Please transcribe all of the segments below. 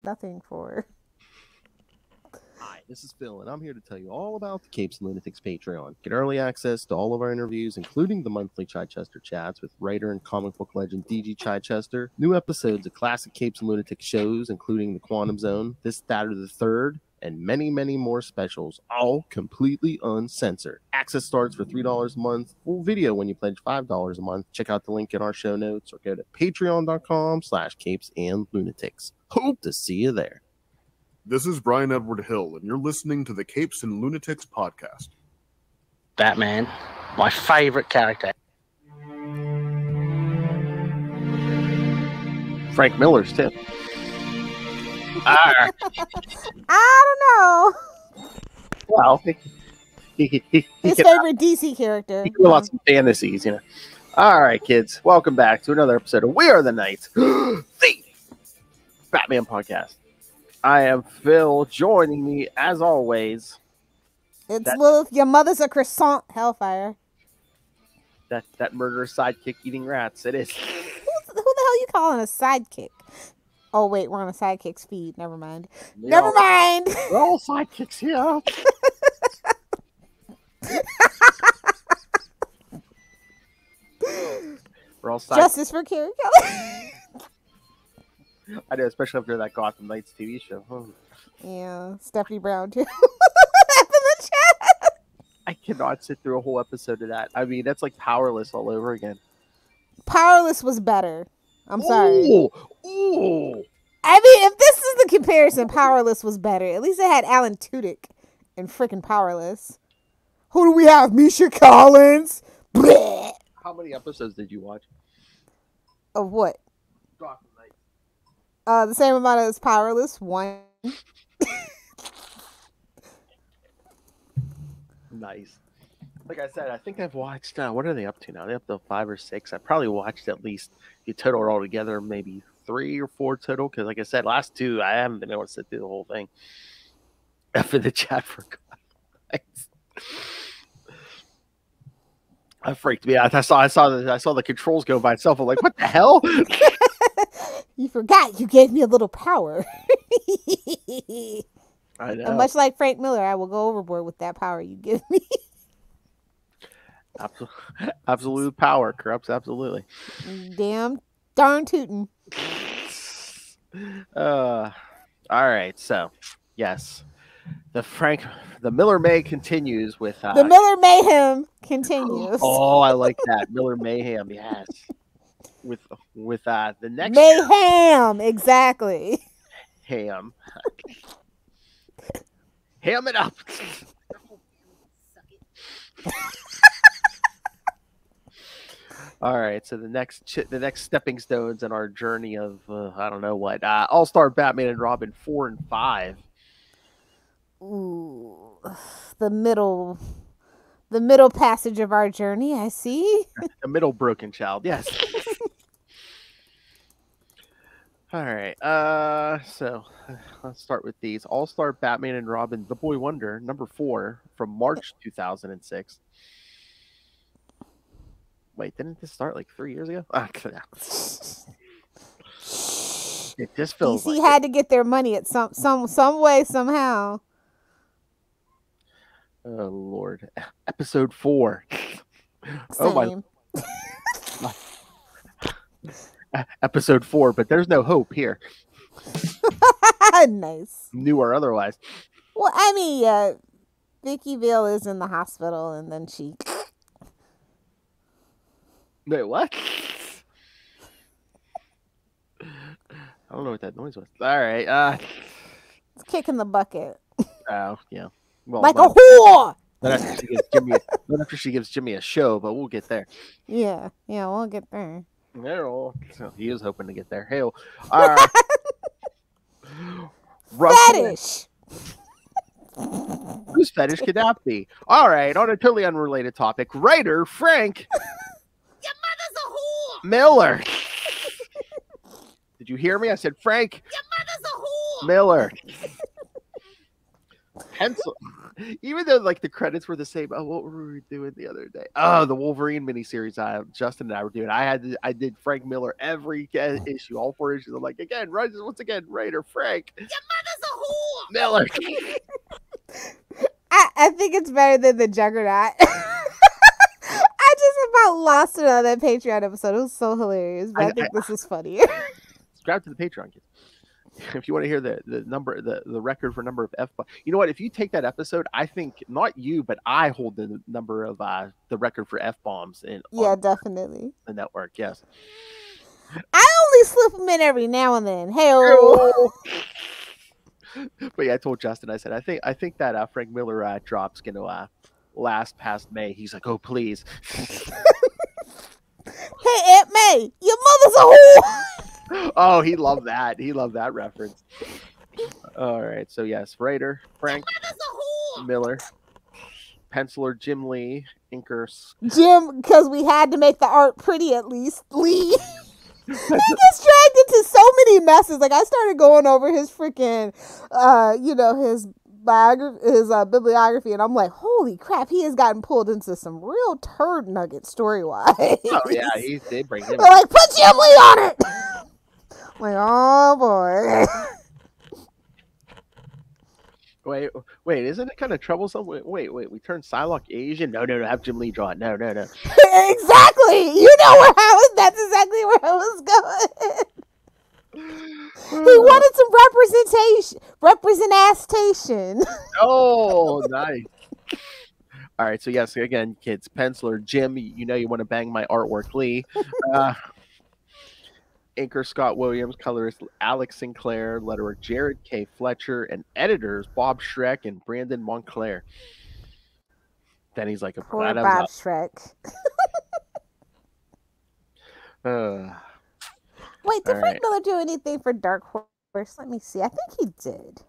nothing for. Hi, this is Phil, and I'm here to tell you all about the Capes and Lunatics Patreon. Get early access to all of our interviews, including the monthly Chichester chats with writer and comic book legend DG Chichester, new episodes of classic Capes and Lunatics shows, including The Quantum Zone, This, That, or the Third, and many, many more specials, all completely uncensored. Access starts for $3 a month, full video when you pledge $5 a month. Check out the link in our show notes or go to patreon.com/CapesandLunatics. Hope to see you there. This is Brian Edward Hill, and you're listening to the Capes and Lunatics podcast. Batman, my favorite character. Frank Miller's too. I don't know. Well, His favorite DC character. He can some fantasies, you know. All right, kids, welcome back to another episode of We Are the Knights, the Batman podcast. I am Phil. Joining me, as always, it's Lilith. Your mother's a croissant. Hellfire. That murderous sidekick eating rats. It is. Who the hell you calling a sidekick? Oh wait, we're on a sidekicks feed. Never mind. Never mind. We're all sidekicks here. We're all sidekicks. Justice for Carrie Kelly. I know, especially after that Gotham Knights TV show. Yeah, Stephanie Brown too. I cannot sit through a whole episode of that. I mean, that's like Powerless all over again. Powerless was better. I'm sorry. Ooh. I mean, if this is the comparison, Powerless was better. At least it had Alan Tudyk in freaking Powerless. Who do we have? Misha Collins. Blech. How many episodes did you watch? Of what? Gotham Knights. The same amount as Powerless. 1. Nice. Like I said, I think I've watched. What are they up to now? They're up to 5 or 6. I probably watched at least, if you total it all together, maybe 3 or 4 total. Because, like I said, last 2 I haven't been able to sit through the whole thing. F in the chat for Gotham Knights. That freaked me out. I saw the controls go by itself. I'm like, what the hell? You forgot you gave me a little power. I know. And much like Frank Miller, I will go overboard with that power you give me. Absolute power corrupts absolutely. Damn darn tootin'. All right, so yes, the Miller May continues with the Miller Mayhem continues. Oh, I like that. Miller Mayhem, yes. With the next Mayhem, exactly. Ham it up. All right, so the next stepping stones in our journey of I don't know what All-Star Batman and Robin 4 and 5. Ooh, the middle passage of our journey. I see. The middle broken child. Yes. All right. So let's start with these. All-Star Batman and Robin, The Boy Wonder, number 4 from March 2006. Wait, didn't this start like 3 years ago? It just feels DC like had to get their money at some way, somehow. Oh Lord. Episode 4. Same. Oh my. Episode 4, but there's no hope here. Nice. New or otherwise. Well, I mean, Vicky Vale is in the hospital, and then she. Wait, what? I don't know what that noise was. All right. It's kicking the bucket. Oh yeah. Well, like a whore. Not after she gives Jimmy a show, but we'll get there. Yeah, we'll get there. So he is hoping to get there. Hey, all right. Fetish. Whose fetish could that be? All right, on a totally unrelated topic, writer Frank. Your mother's a whore. Miller. Did you hear me? I said Frank. Your mother's a whore. Miller. even though like the credits were the same. Oh, what were we doing the other day? Oh, the Wolverine miniseries. Justin and I were doing. I did Frank Miller every issue, all 4 issues. I'm like, again, once again, Raider Frank. Your mother's a whore. Miller. I think it's better than the Juggernaut. I just about lost it on that Patreon episode. It was so hilarious, but I think this is funnier. Subscribe to the Patreon, kids. If you want to hear the number, the record for number of F-bombs. You know what? If you take that episode, I think not you, but I hold the number of the record for F-bombs in definitely the network. Yes. I only slip them in every now and then. Hey. But yeah, I told Justin. I said, I think that Frank Miller drop's gonna last past May. He's like, oh please. Hey Aunt May, your mother's a whore. Oh, he loved that. He loved that reference. All right, so yes, Raider, Frank Miller, penciler Jim Lee, inkers Jim, because we had to make the art pretty at least. Lee. He gets dragged into so many messes. Like I started going over his freaking, his bibliography, and I'm like, holy crap, he has gotten pulled into some real turd nuggets story wise. Oh yeah, they bring him. They're like, put Jim Lee on it. I'm like, oh boy. Wait, isn't it kind of troublesome? Wait, we turned Psylocke Asian? No, have Jim Lee draw it. No. Exactly. You know that's exactly where I was going. He wanted some representation. Oh, nice. All right, so yes, again, kids, penciler Jim, you know you want to bang my artwork, Lee. Inker Scott Williams, colorist Alex Sinclair, letterer Jared K. Fletcher, and editors Bob Schreck and Brandon Montclair. Then he's like, poor Bob Schreck. Wait, did Frank Miller do anything for Dark Horse? Let me see. I think he did.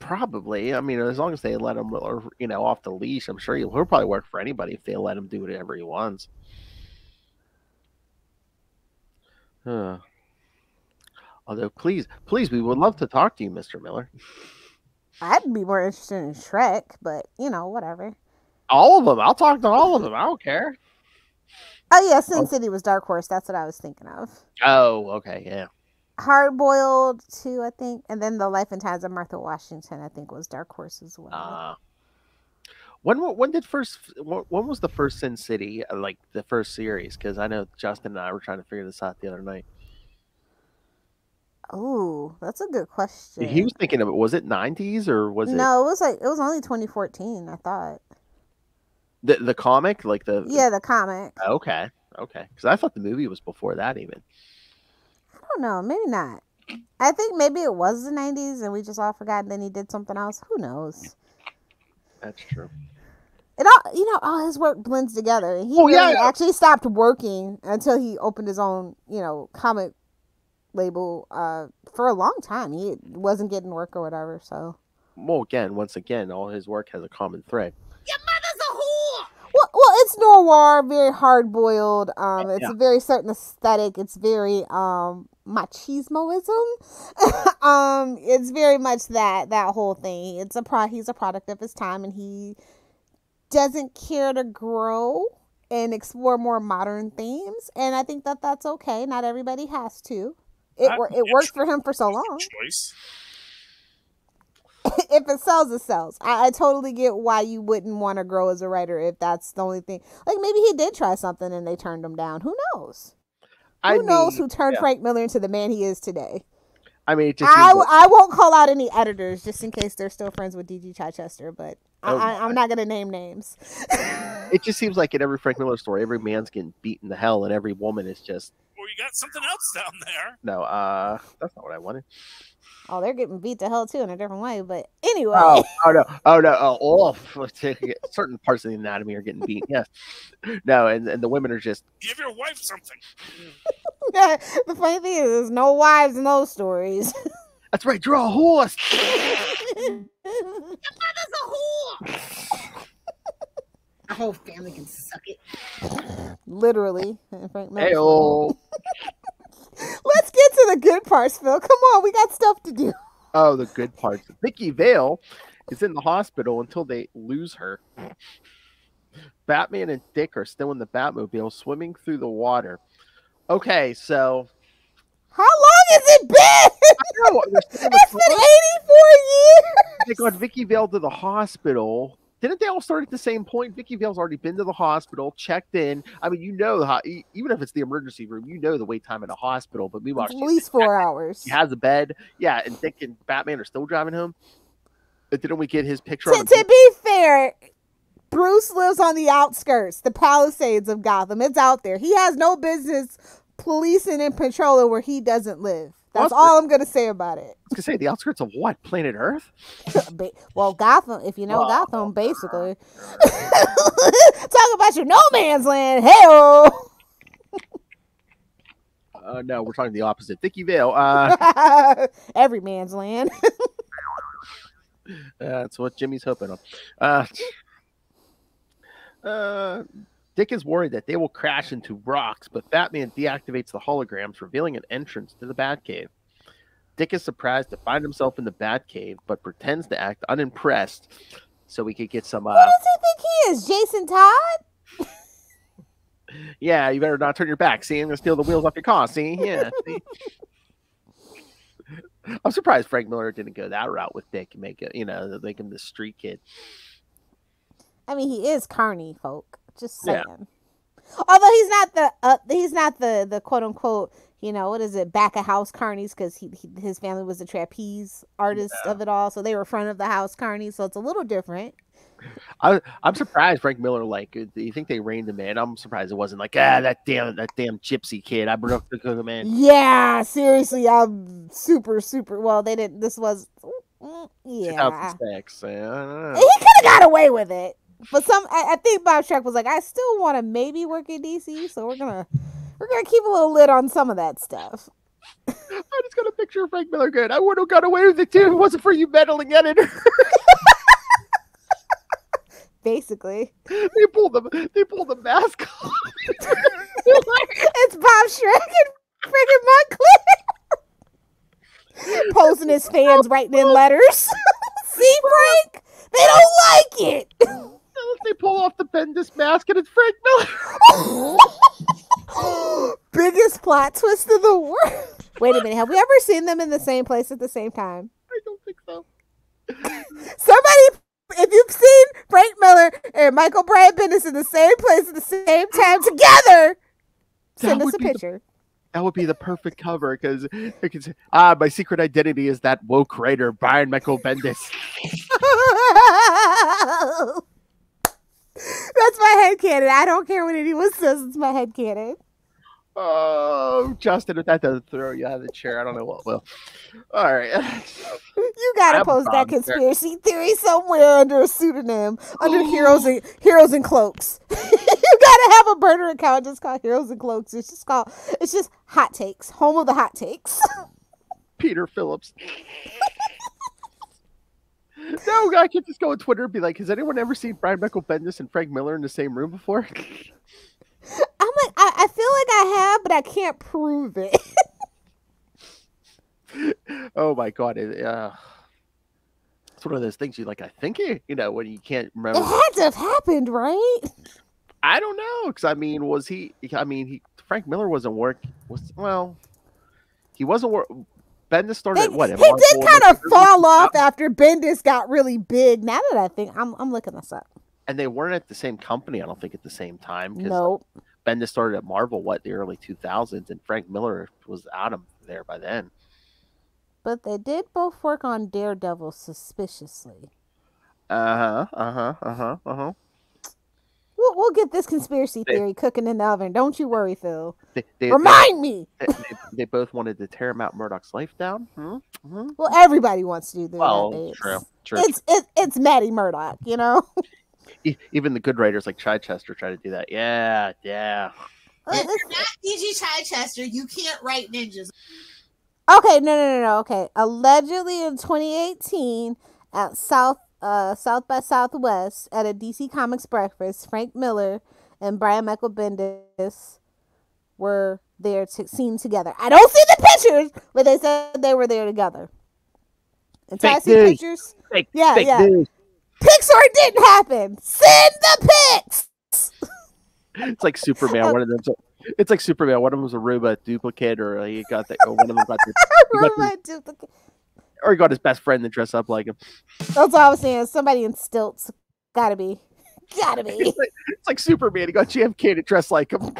Probably. I mean, as long as they let him, off the leash, I'm sure he'll probably work for anybody if they let him do whatever he wants. Although, please, we would love to talk to you, Mr. Miller. I'd be more interested in Shrek, but whatever. All of them. I'll talk to all of them. I don't care. Oh yeah, Sin City was Dark Horse. That's what I was thinking of. Oh, okay, yeah. Hard Boiled too, I think, and then The Life and Times of Martha Washington, I think, was Dark Horse as well. When was the first Sin City, like the first series? Because I know Justin and I were trying to figure this out the other night. Oh, that's a good question. He was thinking of it. Was it 90s or was it? No, it was only 2014. I thought. The comic, like the the comic. Okay, because I thought the movie was before that even. I don't know, maybe not. I think maybe it was the 90s and we just all forgot. And then he did something else. Who knows? That's true. It all, all his work blends together. And he actually stopped working until he opened his own, comic label. For a long time, he wasn't getting work or whatever. So. Well, once again, all his work has a common thread. Your mother's a whore. Well, it's noir, very hard boiled. It's a very certain aesthetic. It's very machismoism. It's very much that whole thing. He's a product of his time, and he doesn't care to grow and explore more modern themes. And I think that's okay. Not everybody has to. It worked for him for so long. Choice. If it sells, it sells. I totally get why you wouldn't want to grow as a writer if that's the only thing. Like maybe he did try something and they turned him down. Who knows? Who knows who turned Frank Miller into the man he is today? I mean, I won't call out any editors just in case they're still friends with D.G. Chichester, but I'm not going to name names. It just seems like in every Frank Miller story, every man's getting beaten to hell and every woman is just... Well, you got something else down there. No, that's not what I wanted. Oh, they're getting beat to hell too in a different way, but anyway. Certain parts of the anatomy are getting beat. Yes, no, and the women are just give your wife something. The funny thing is, there's no wives in those stories. That's right. Draw a horse. Your mother's a whore. The whole family can suck it. Literally, Frank Miller. Hey-o. Let's get to the good parts, Phil. Come on, we got stuff to do. Oh, the good parts. Vicky Vale is in the hospital until they lose her. Batman and Dick are still in the Batmobile swimming through the water. Okay, so How long has it been? no, It's been 84 years. they got Vicky Vale to the hospital. Didn't they all start at the same point? Vicky Vale's already been to the hospital, checked in. I mean, you know, even if it's the emergency room, you know the wait time in a hospital. But meanwhile, At least 4 hours. She has a bed. Yeah, and Dick and Batman are still driving home. Didn't we get his picture? To be fair, Bruce lives on the outskirts, the Palisades of Gotham. It's out there. He has no business policing and patrolling where he doesn't live. That's all I'm going to say about it. I was going to say, the outskirts of what? Planet Earth? Well, Gotham, if you know Gotham, basically. Talk about your no man's land. Hell. No, we're talking the opposite. Vicky Vale. Every man's land. That's what Jimmy's hoping on. Dick is worried that they will crash into rocks, but Batman deactivates the holograms, revealing an entrance to the Batcave. Dick is surprised to find himself in the Batcave, but pretends to act unimpressed so we could get some... Who does he think he is? Jason Todd? Yeah, you better not turn your back. See, I'm going to steal the wheels off your car. See? Yeah. See? I'm surprised Frank Miller didn't go that route with Dick and make him the street kid. I mean, he is carny, folk. Just saying. Yeah. Although he's not the quote unquote, what is it, back of house carnies, because his family was the trapeze artist of it all, so they were front of the house carnies, so it's a little different. I'm surprised Frank Miller, do you think they reined him in? I'm surprised it wasn't that damn gypsy kid. I broke the cook man. Yeah, seriously, I'm super. Well, they didn't. This was 2006. He could have got away with it. But I think Bob Schreck was like, I still want to maybe work in DC, so we're gonna keep a little lid on some of that stuff. I just got a picture of Frank Miller good. I would have got away with it too if it wasn't for you meddling editor. Basically, they pulled the mask off. It's Bob Schreck and friggin' Montclair posing his fans, writing in letters. See, Frank, they don't like it. They pull off the Bendis mask and it's Frank Miller. Biggest plot twist of the world. Wait a minute, have we ever seen them in the same place at the same time? I don't think so. Somebody, if you've seen Frank Miller and Michael Brian Bendis in the same place at the same time together, send us a picture. That would be the perfect cover, because it can say, my secret identity is that woke writer, Brian Michael Bendis. That's my headcanon. I don't care what anyone says. It's my headcanon. Oh, Justin, if that doesn't throw you out of the chair, I don't know what will. All right. You gotta post that conspiracy theory somewhere under a pseudonym, under Heroes and Cloaks. You gotta have a burner account just called Heroes and Cloaks. It's just hot takes. Home of the hot takes. Peter Phillips. No, I can't just go on Twitter and be like, has anyone ever seen Brian Michael Bendis and Frank Miller in the same room before? I'm like, I feel like I have, but I can't prove it. Oh my God. It's one of those things you like, I think, when you can't remember. It had to have happened, right? I don't know. Because, Frank Miller wasn't he wasn't Bendis started at what? He did kind of fall off after Bendis got really big. Now that I think, I'm looking this up. And they weren't at the same company, I don't think, at the same time. Nope. Bendis started at Marvel, the early 2000s, and Frank Miller was out of there by then. But they did both work on Daredevil suspiciously. We'll get this conspiracy theory cooking in the oven. Don't you worry, Phil. Remind me! They both wanted to tear Matt Murdock's life down. Mm-hmm. Well, everybody wants to do that. Well, true. It's Matty Murdock, Even the good writers like Chichester try to do that. Yeah. If you're not DG Chichester, you can't write ninjas. Okay, no. Okay. Allegedly in 2018 at South by Southwest at a DC Comics breakfast, Frank Miller and Brian Michael Bendis were there seen together. I don't see the pictures, but they said they were there together. Until I Fake see news. pictures. Fake Yeah. news. Pics or it didn't happen. Send the pics. It's like Superman. One of them. It's like Superman. One of them was a robot duplicate, or he got the, or one of them got the, Robot duplicate. or he got his best friend to dress up like him. That's all I was saying. Somebody in stilts. Gotta be. It's like Superman. He got JFK to dress like him.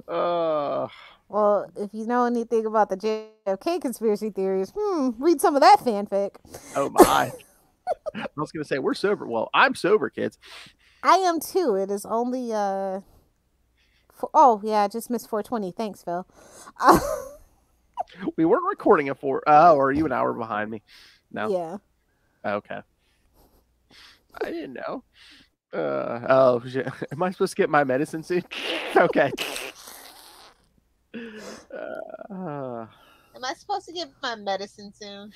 Well, if you know anything about the JFK conspiracy theories, read some of that fanfic. Oh my. I was gonna say we're sober. Well, I'm sober, kids. I am too. It is only I just missed 4:20. Thanks, Phil. We weren't recording at 4. Oh, are you an hour behind me? No. Yeah. Okay. I didn't know. Shit. Am I supposed to get my medicine soon? Okay. Am I supposed to get my medicine soon?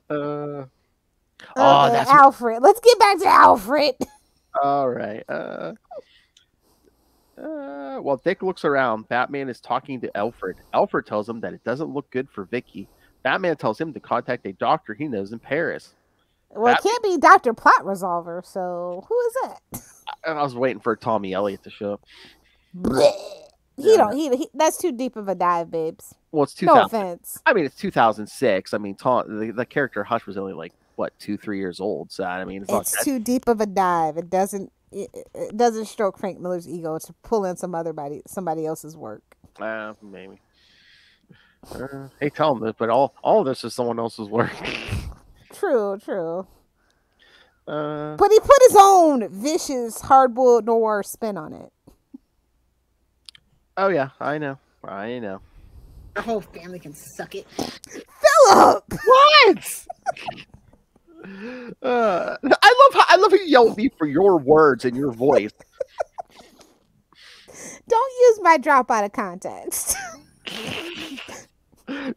That's Alfred. Let's get back to Alfred. all right. While Dick looks around, Batman is talking to Alfred. Alfred tells him that it doesn't look good for Vicky. Batman tells him to contact a doctor he knows in Paris. Well, it can't be Dr. Plot Resolver, so who is that? I was waiting for Tommy Elliott to show up. That's too deep of a dive, babes. Well, it's 2000. No offense. I mean, it's 2006. I mean, the character Hush was only like, what, 2-3 years old. So, I mean, it's too deep of a dive. It doesn't stroke Frank Miller's ego to pull in somebody else's work. Maybe. Hey, tell him this, but all of this is someone else's work. True. But he put his own vicious, hard-boiled noir spin on it. Oh yeah, I know. Your whole family can suck it. Philip! What? I love how you yell at me for your words and your voice. Don't use my drop out of context.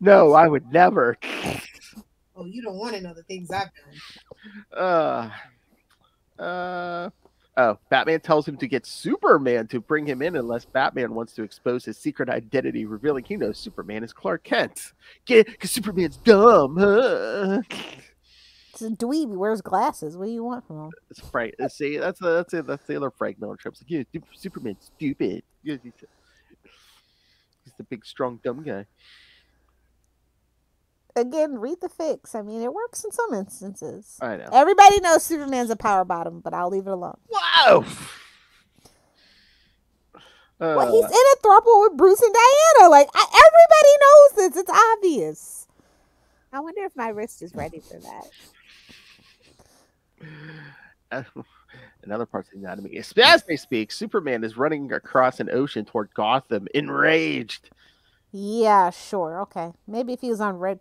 No, I would never. Oh, you don't want to know the things I've done. Batman tells him to get Superman to bring him in unless Batman wants to expose his secret identity, revealing he knows Superman is Clark Kent. Because Superman's dumb. It's a dweeb. He wears glasses. What do you want from him? It's Frank. See, that's the other Frank Miller trip. It's like, yeah, Superman's stupid. He's the big, strong, dumb guy. Again, read the fix. I mean, it works in some instances. I know. Everybody knows Superman's a power bottom, but I'll leave it alone. Wow. Well, he's in a throuple with Bruce and Diana. Like, everybody knows this. It's obvious. I wonder if my wrist is ready for that. Another part of the anatomy. As they speak, Superman is running across an ocean toward Gotham, enraged. Yeah, sure. Okay. Maybe if he was on Red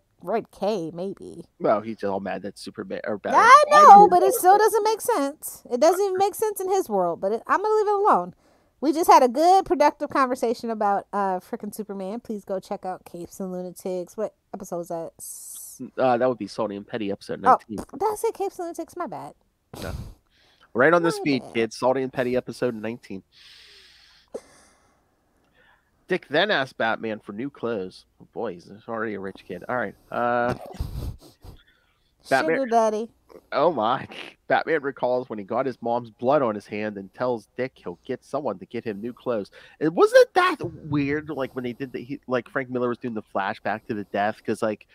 K, maybe. Well, he's all mad that Superman or Batman. I know, but it still doesn't make sense. It doesn't even make sense in his world, but I'm going to leave it alone. We just had a good, productive conversation about frickin' Superman. Please go check out Capes and Lunatics. What episode is that? That would be Salty and Petty episode 19. Oh, did I say Capes and Lunatics? My bad. No. Right on this feed, kids. Salty and Petty episode 19. Dick then asked Batman for new clothes. Oh boy, he's already a rich kid. All right. Batman. Sugar daddy. Oh my. Batman recalls when he got his mom's blood on his hand and tells Dick he'll get someone to get him new clothes. It wasn't that weird, like when they did like Frank Miller was doing the flashback to the death, because like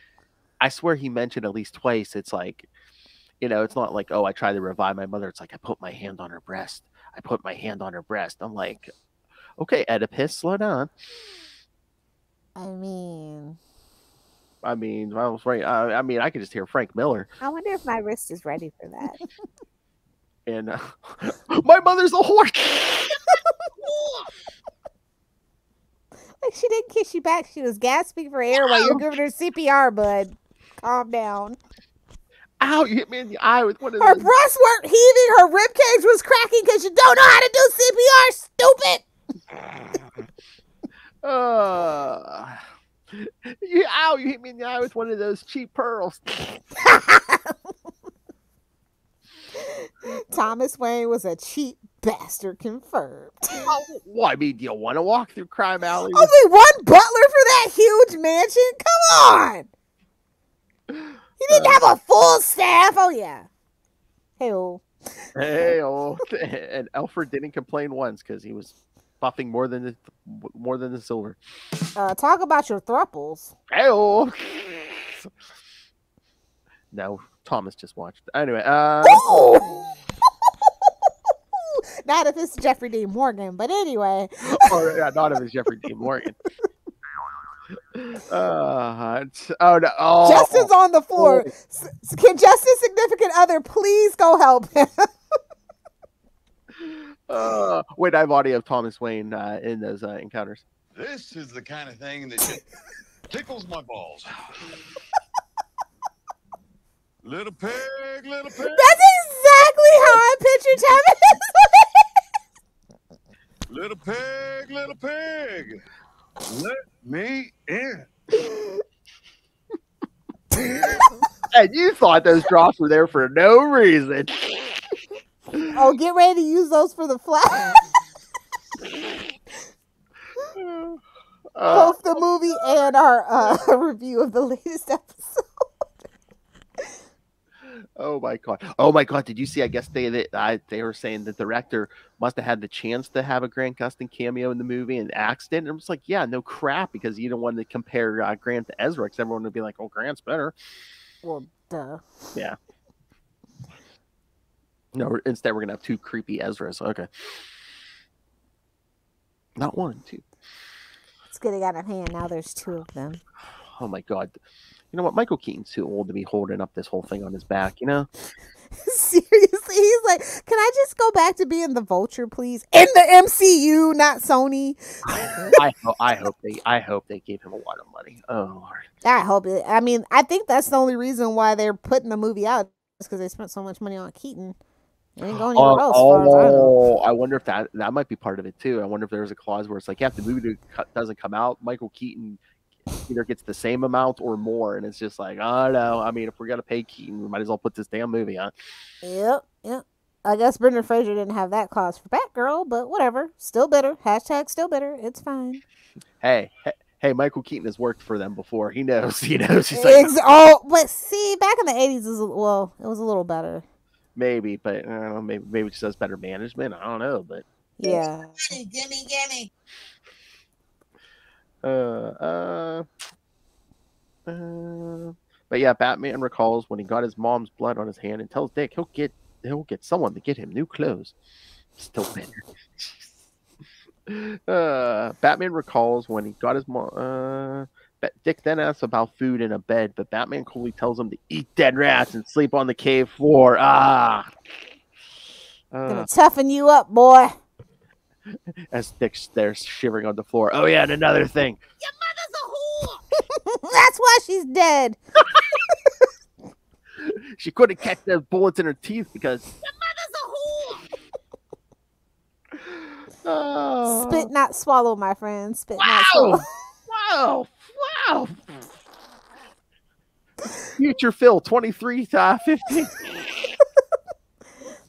I swear he mentioned at least twice. It's like, you know, it's not like, oh, I tried to revive my mother. It's like I put my hand on her breast. I'm like, okay, Oedipus, slow down. I mean, I was right. I mean, I could just hear Frank Miller. I wonder if my wrist is ready for that. And my mother's a whore. Like, she didn't kiss you back. She was gasping for air while you're giving her CPR, bud. Calm down. Ow, you hit me in the eye with one of Her those. breasts weren't heaving. Her rib cage was cracking because you don't know how to do CPR, stupid. You hit me in the eye with one of those cheap pearls. Thomas Wayne was a cheap bastard, confirmed. Well, I mean, do you want to walk through Crime Alley? Only one butler for that huge mansion? Come on. He didn't have a full staff. Oh, yeah. Hey-oh. And Alfred didn't complain once because he was buffing more than the silver. Talk about your thruples. Hey-oh. No, Thomas just watched. Anyway, not if it's Jeffrey Dean Morgan, but anyway. Oh, yeah, not if it's Jeffrey Dean Morgan. Oh no! Oh, Justin's on the floor. Can Justin's significant other please go help him? Wait, I have audio of Thomas Wayne in those encounters. This is the kind of thing that just tickles my balls. Little pig, little pig. That's exactly how I pictured Thomas. Little pig, let me in. And you thought those drops were there for no reason. Oh, get ready to use those for the flash. Both the movie and our review of the latest episode. Oh my god! Did you see? I guess they were saying the director must have had the chance to have a Grant Gustin cameo in the movie and axed it. And I'm just like, yeah, no crap, because you don't want to compare Grant to Ezra, because everyone would be like, oh, Grant's better. Well, duh. Yeah. No, instead we're gonna have two creepy Ezras. Okay. Not one, two. It's getting out of hand. Now there's two of them. Oh my god. You know what? Michael Keaton's too old to be holding up this whole thing on his back, you know? Seriously, he's like, can I just go back to being the Vulture, please? In the MCU, not Sony. I hope they gave him a lot of money. Oh Lord. I hope it. I mean, I think that's the only reason why they're putting the movie out, is because they spent so much money on Keaton. They ain't going anywhere else. I wonder if that might be part of it too. I wonder if there's a clause where it's like, yeah, if the movie doesn't come out, Michael Keaton either gets the same amount or more, and it's just like, oh no. I mean, if we're gonna pay Keaton, we might as well put this damn movie on. Yep. I guess Brendan Fraser didn't have that clause for Batgirl, but whatever. Still bitter. # still bitter. It's fine. Hey, Michael Keaton has worked for them before. He knows. He's like, but see, back in the 80s, it was a little better. Maybe, but I don't know. Maybe it just does better management. I don't know, but yeah. Gimme. But yeah, Batman recalls when he got his mom's blood on his hand and tells Dick he'll get someone to get him new clothes. Still bitter. Batman recalls when he got his mom. Dick then asks about food in a bed, but Batman coolly tells him to eat dead rats and sleep on the cave floor. Gonna toughen you up, boy. As Dick's there shivering on the floor. Oh yeah, and another thing. Your mother's a whore. That's why she's dead. She couldn't catch the bullets in her teeth because your mother's a whore. Oh. Spit not swallow, my friend. Spit not swallow. Wow. Future Phil 23 to 15.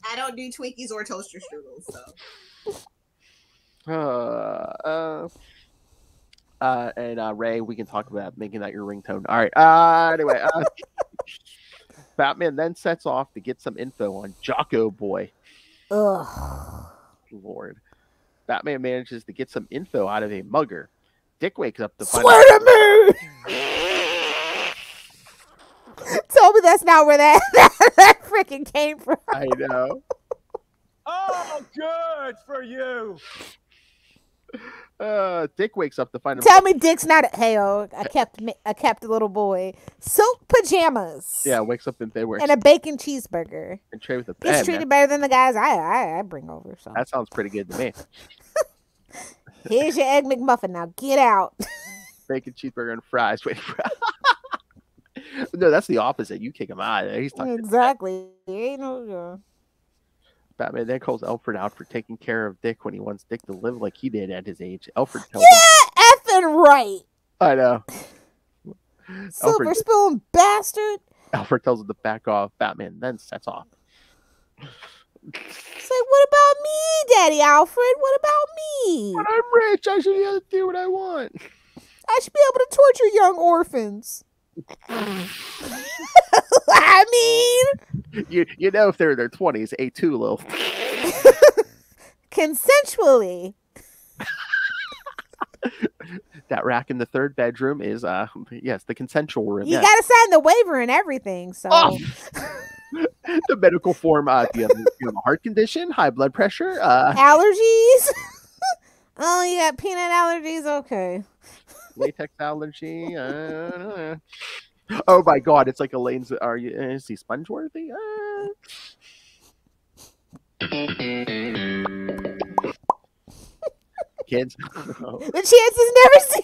I don't do Twinkies or toaster strudels, so. And Ray, we can talk about making that your ringtone. All right. Anyway, Batman then sets off to get some info on Jocko Boy. Ugh. Lord. Batman manages to get some info out of a mugger. Dick wakes up to find Swear to me! Tell me that's not where that freaking came from. I know. Oh, good for you. Dick wakes up to find him. Tell me Dick's not I kept a little boy. Silk pajamas. Yeah, wakes up in bed and a bacon cheeseburger. And Trey with a bed. He's treated better than the guys I bring over. So that sounds pretty good to me. Here's your egg McMuffin. Now get out. Bacon cheeseburger and fries. Wait. No, that's the opposite. You kick him out. He's talking exactly. Ain't no. Batman then calls Alfred out for taking care of Dick when he wants Dick to live like he did at his age. Alfred tells him, effing right. I know. Silver spoon bastard. Alfred tells him to back off. Batman then sets off. It's like, what about me, Daddy Alfred? What about me? When I'm rich, I should be able to do what I want. I should be able to torture young orphans. I mean, you know if they're in their 20s, A2 Lil. Consensually. That rack in the third bedroom is yes, the consensual room. You yes. gotta sign the waiver and everything. So The medical form. Do you have a heart condition, high blood pressure, allergies? Oh, you got peanut allergies? Okay. latex allergy? Oh my God, it's like Elaine's. Is he sponge-worthy? Kids. The chances never see.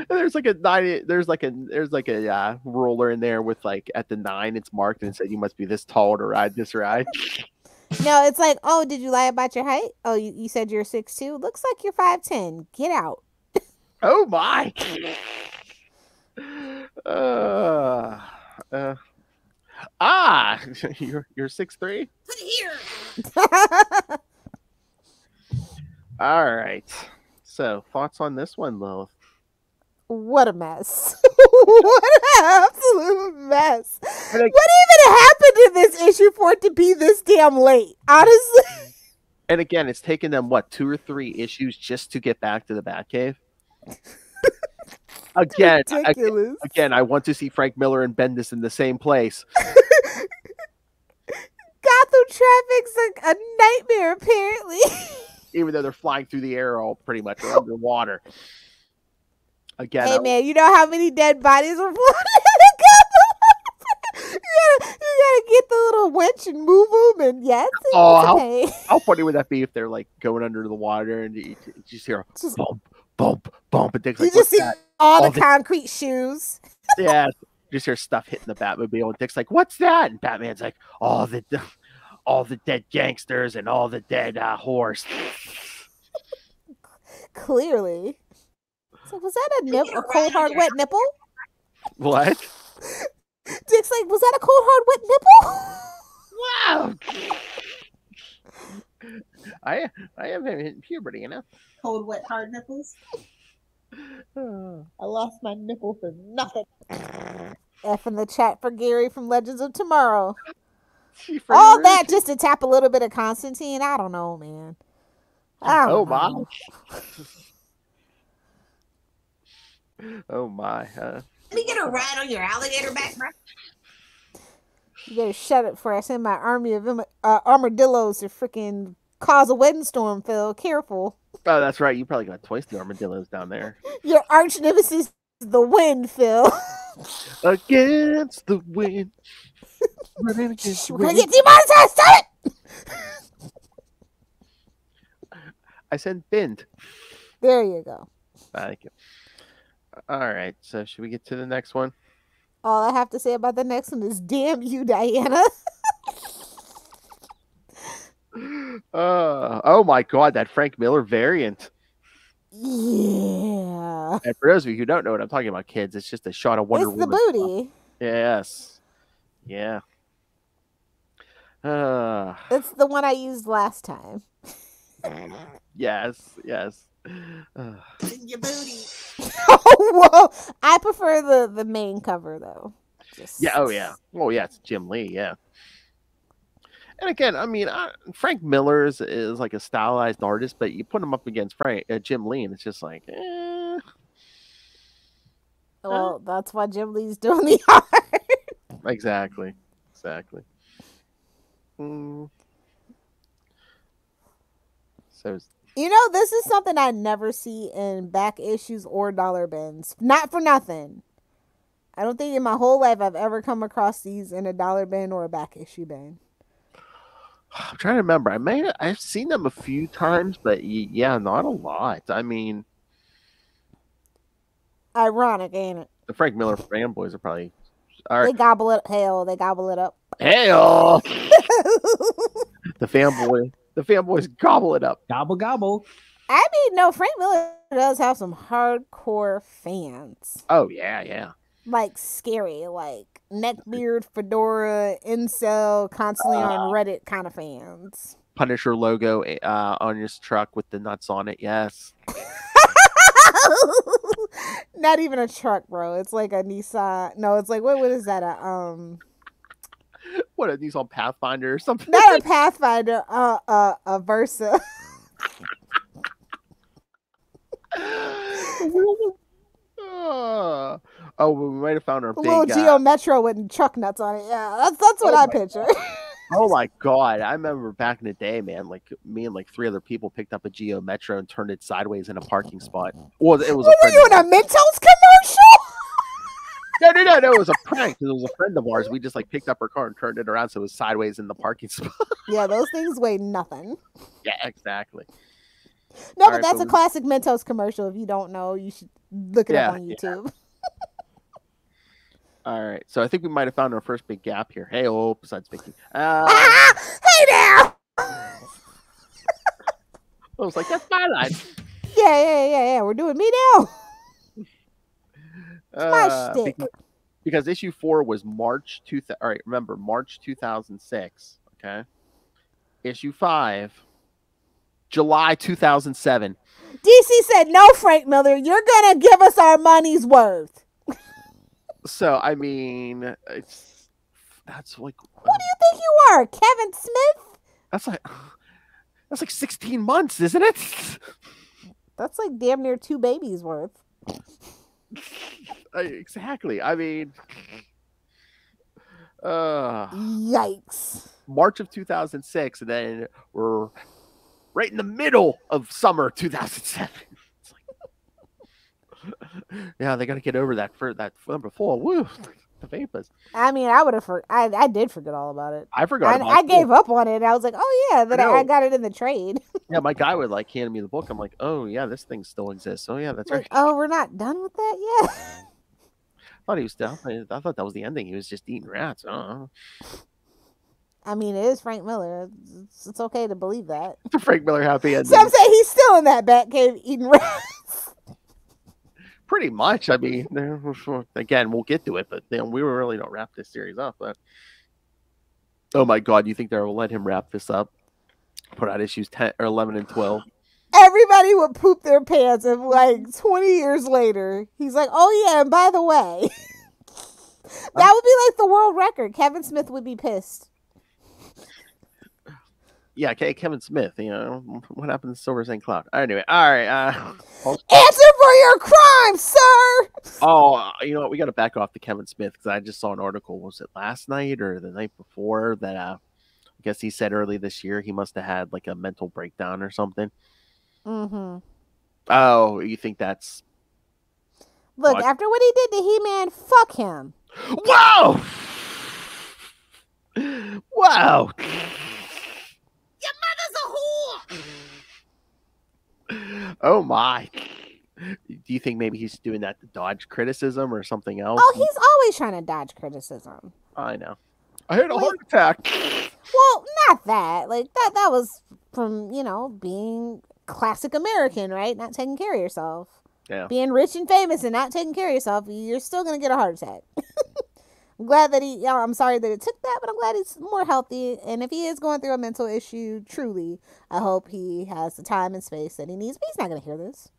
There's like a 9. There's like a ruler in there with like at the 9, it's marked and it said you must be this tall to ride this ride. No, it's like, oh, did you lie about your height? Oh, you said you're 6'2". Looks like you're 5'10". Get out. Oh my. You're 6'3". Put it here. All right. So thoughts on this one, Lilith? What a mess. What an absolute mess. What even happened in this issue for it to be this damn late? Honestly. And again, it's taken them, what, 2 or 3 issues just to get back to the Batcave? Again, ridiculous. Again, I want to see Frank Miller and Bendis in the same place. Gotham traffic's like a nightmare, apparently. Even though they're flying through the air all pretty much or underwater. Again, hey man, you know how many dead bodies were flying in the Gotham? You gotta get the little winch and move them, and yes. How funny would that be if they're like going under the water and you just hear a bump, bump, bump, and things like you just see that? all the concrete shoes. Yeah, you just hear stuff hitting the Batmobile, and Dick's like, "What's that?" And Batman's like, all the dead gangsters and all the dead horse." Clearly. So was that a cold hard wet nipple? What? Dick's like, was that a cold hard wet nipple? Wow. I am hitting puberty, you know. Cold, wet, hard nipples. I lost my nipple for nothing. F in the chat for Gary from Legends of Tomorrow. All that just to tap a little bit of Constantine. I don't know, man. Oh my. Oh my. Let me get a ride on your alligator back, bro. You better shut it before I send my army of armadillos to freaking cause a wedding storm, Phil. Careful. Oh, that's right. You probably got twice the armadillos down there. Your arch nemesis is the wind, Phil. Against the wind. Running against the We're wind. gonna get demonetized. Stop it! I said bend. There you go. Thank you. All right. So should we get to the next one? All I have to say about the next one is damn you, Diana. Oh my God, that Frank Miller variant. Yeah. And for those of you who don't know what I'm talking about, kids, it's just a shot of Wonder Woman. It's the booty. Yes. Yeah. It's the one I used last time. Yes. Your booty. Oh, whoa. I prefer the main cover, though. Yeah, oh yeah. Oh yeah, it's Jim Lee, yeah. And again, I mean, Frank Miller is like a stylized artist, but you put him up against Jim Lee, and it's just like, Well, that's why Jim Lee's doing the art. Exactly. So, you know, this is something I never see in back issues or dollar bins. Not for nothing. I don't think in my whole life I've ever come across these in a dollar bin or a back issue bin. I'm trying to remember. I've seen them a few times, but yeah, not a lot. I mean, ironic, ain't it? The Frank Miller fanboys are probably. They gobble it. Hell, they gobble it up. Hell. The fanboys gobble it up. Gobble gobble. I mean, no, Frank Miller does have some hardcore fans. Oh yeah. Like scary, like neckbeard, fedora, incel, constantly on Reddit kind of fans. Punisher logo on your truck with the nuts on it. Yes. Not even a truck, bro. It's like a Nissan. No, it's like what is that? What, a Nissan Pathfinder or something? Not a Pathfinder. A Versa. We might have found our big little Geo Metro with truck nuts on it. Yeah, that's what I picture. Oh my god! I remember back in the day, man. Like me and like 3 other people picked up a Geo Metro and turned it sideways in a parking spot. Well, it was. Were you in a Mentos commercial? No. It was a prank. It was a friend of ours. We just like picked up our car and turned it around so it was sideways in the parking spot. Yeah, those things weigh nothing. Yeah, exactly. No, but that's a classic Mentos commercial. If you don't know, you should look it up on YouTube. Yeah. All right, so I think we might have found our first big gap here. Hey, besides Vicky. Hey there! I was like, that's my line. Yeah. We're doing me now. My shtick. Because issue 4 was March 2000. All right, remember March 2006. Okay. Issue 5, July 2007. DC said, "No, Frank Miller, you're gonna give us our money's worth." So I mean, that's like. Who do you think you are, Kevin Smith? That's like 16 months, isn't it? That's like damn near 2 babies worth. Exactly. I mean, yikes. March of 2006, and then we're right in the middle of summer 2007. It's like, yeah, they got to get over that for that number 4. Woo, the vapors. I mean, I would have. I did forget all about it. I forgot. I gave up on it. And I was like, oh yeah, then I got it in the trade. Yeah, my guy would like hand me the book. I'm like, oh yeah, this thing still exists. Oh yeah, that's like, right. Oh, we're not done with that yet. I thought he was still. I thought that was the ending. He was just eating rats. I mean, it is Frank Miller. It's okay to believe that. It's a Frank Miller happy ending. So I'm saying he's still in that Batcave eating rats. Pretty much. I mean, again, we'll get to it, but we really don't wrap this series up. But oh my God, you think they'll let him wrap this up? Put out issues 10 or 11 and 12. Everybody would poop their pants, and like 20 years later, he's like, "Oh yeah, and by the way, that would be like the world record." Kevin Smith would be pissed. Yeah, Kevin Smith. You know what happened to Silver St. Cloud? Anyway, all right. Answer for your crime, sir. Oh, you know what? We got to back off to Kevin Smith because I just saw an article. Was it last night or the night before that? I guess he said early this year he must have had like a mental breakdown or something. Mm-hmm. Oh, you think that's... Look, after what he did to He-Man, fuck him. Wow! Wow! Your mother's a whore! Oh my. Do you think maybe he's doing that to dodge criticism or something else? Oh, he's always trying to dodge criticism. I know. I had a heart attack. Well, not that. Like, that was from, being... classic American, right? Not taking care of yourself. Yeah. Being rich and famous and not taking care of yourself, you're still going to get a heart attack. I'm glad that I'm sorry that it took that, but I'm glad he's more healthy. And if he is going through a mental issue, truly, I hope he has the time and space that he needs. But he's not going to hear this.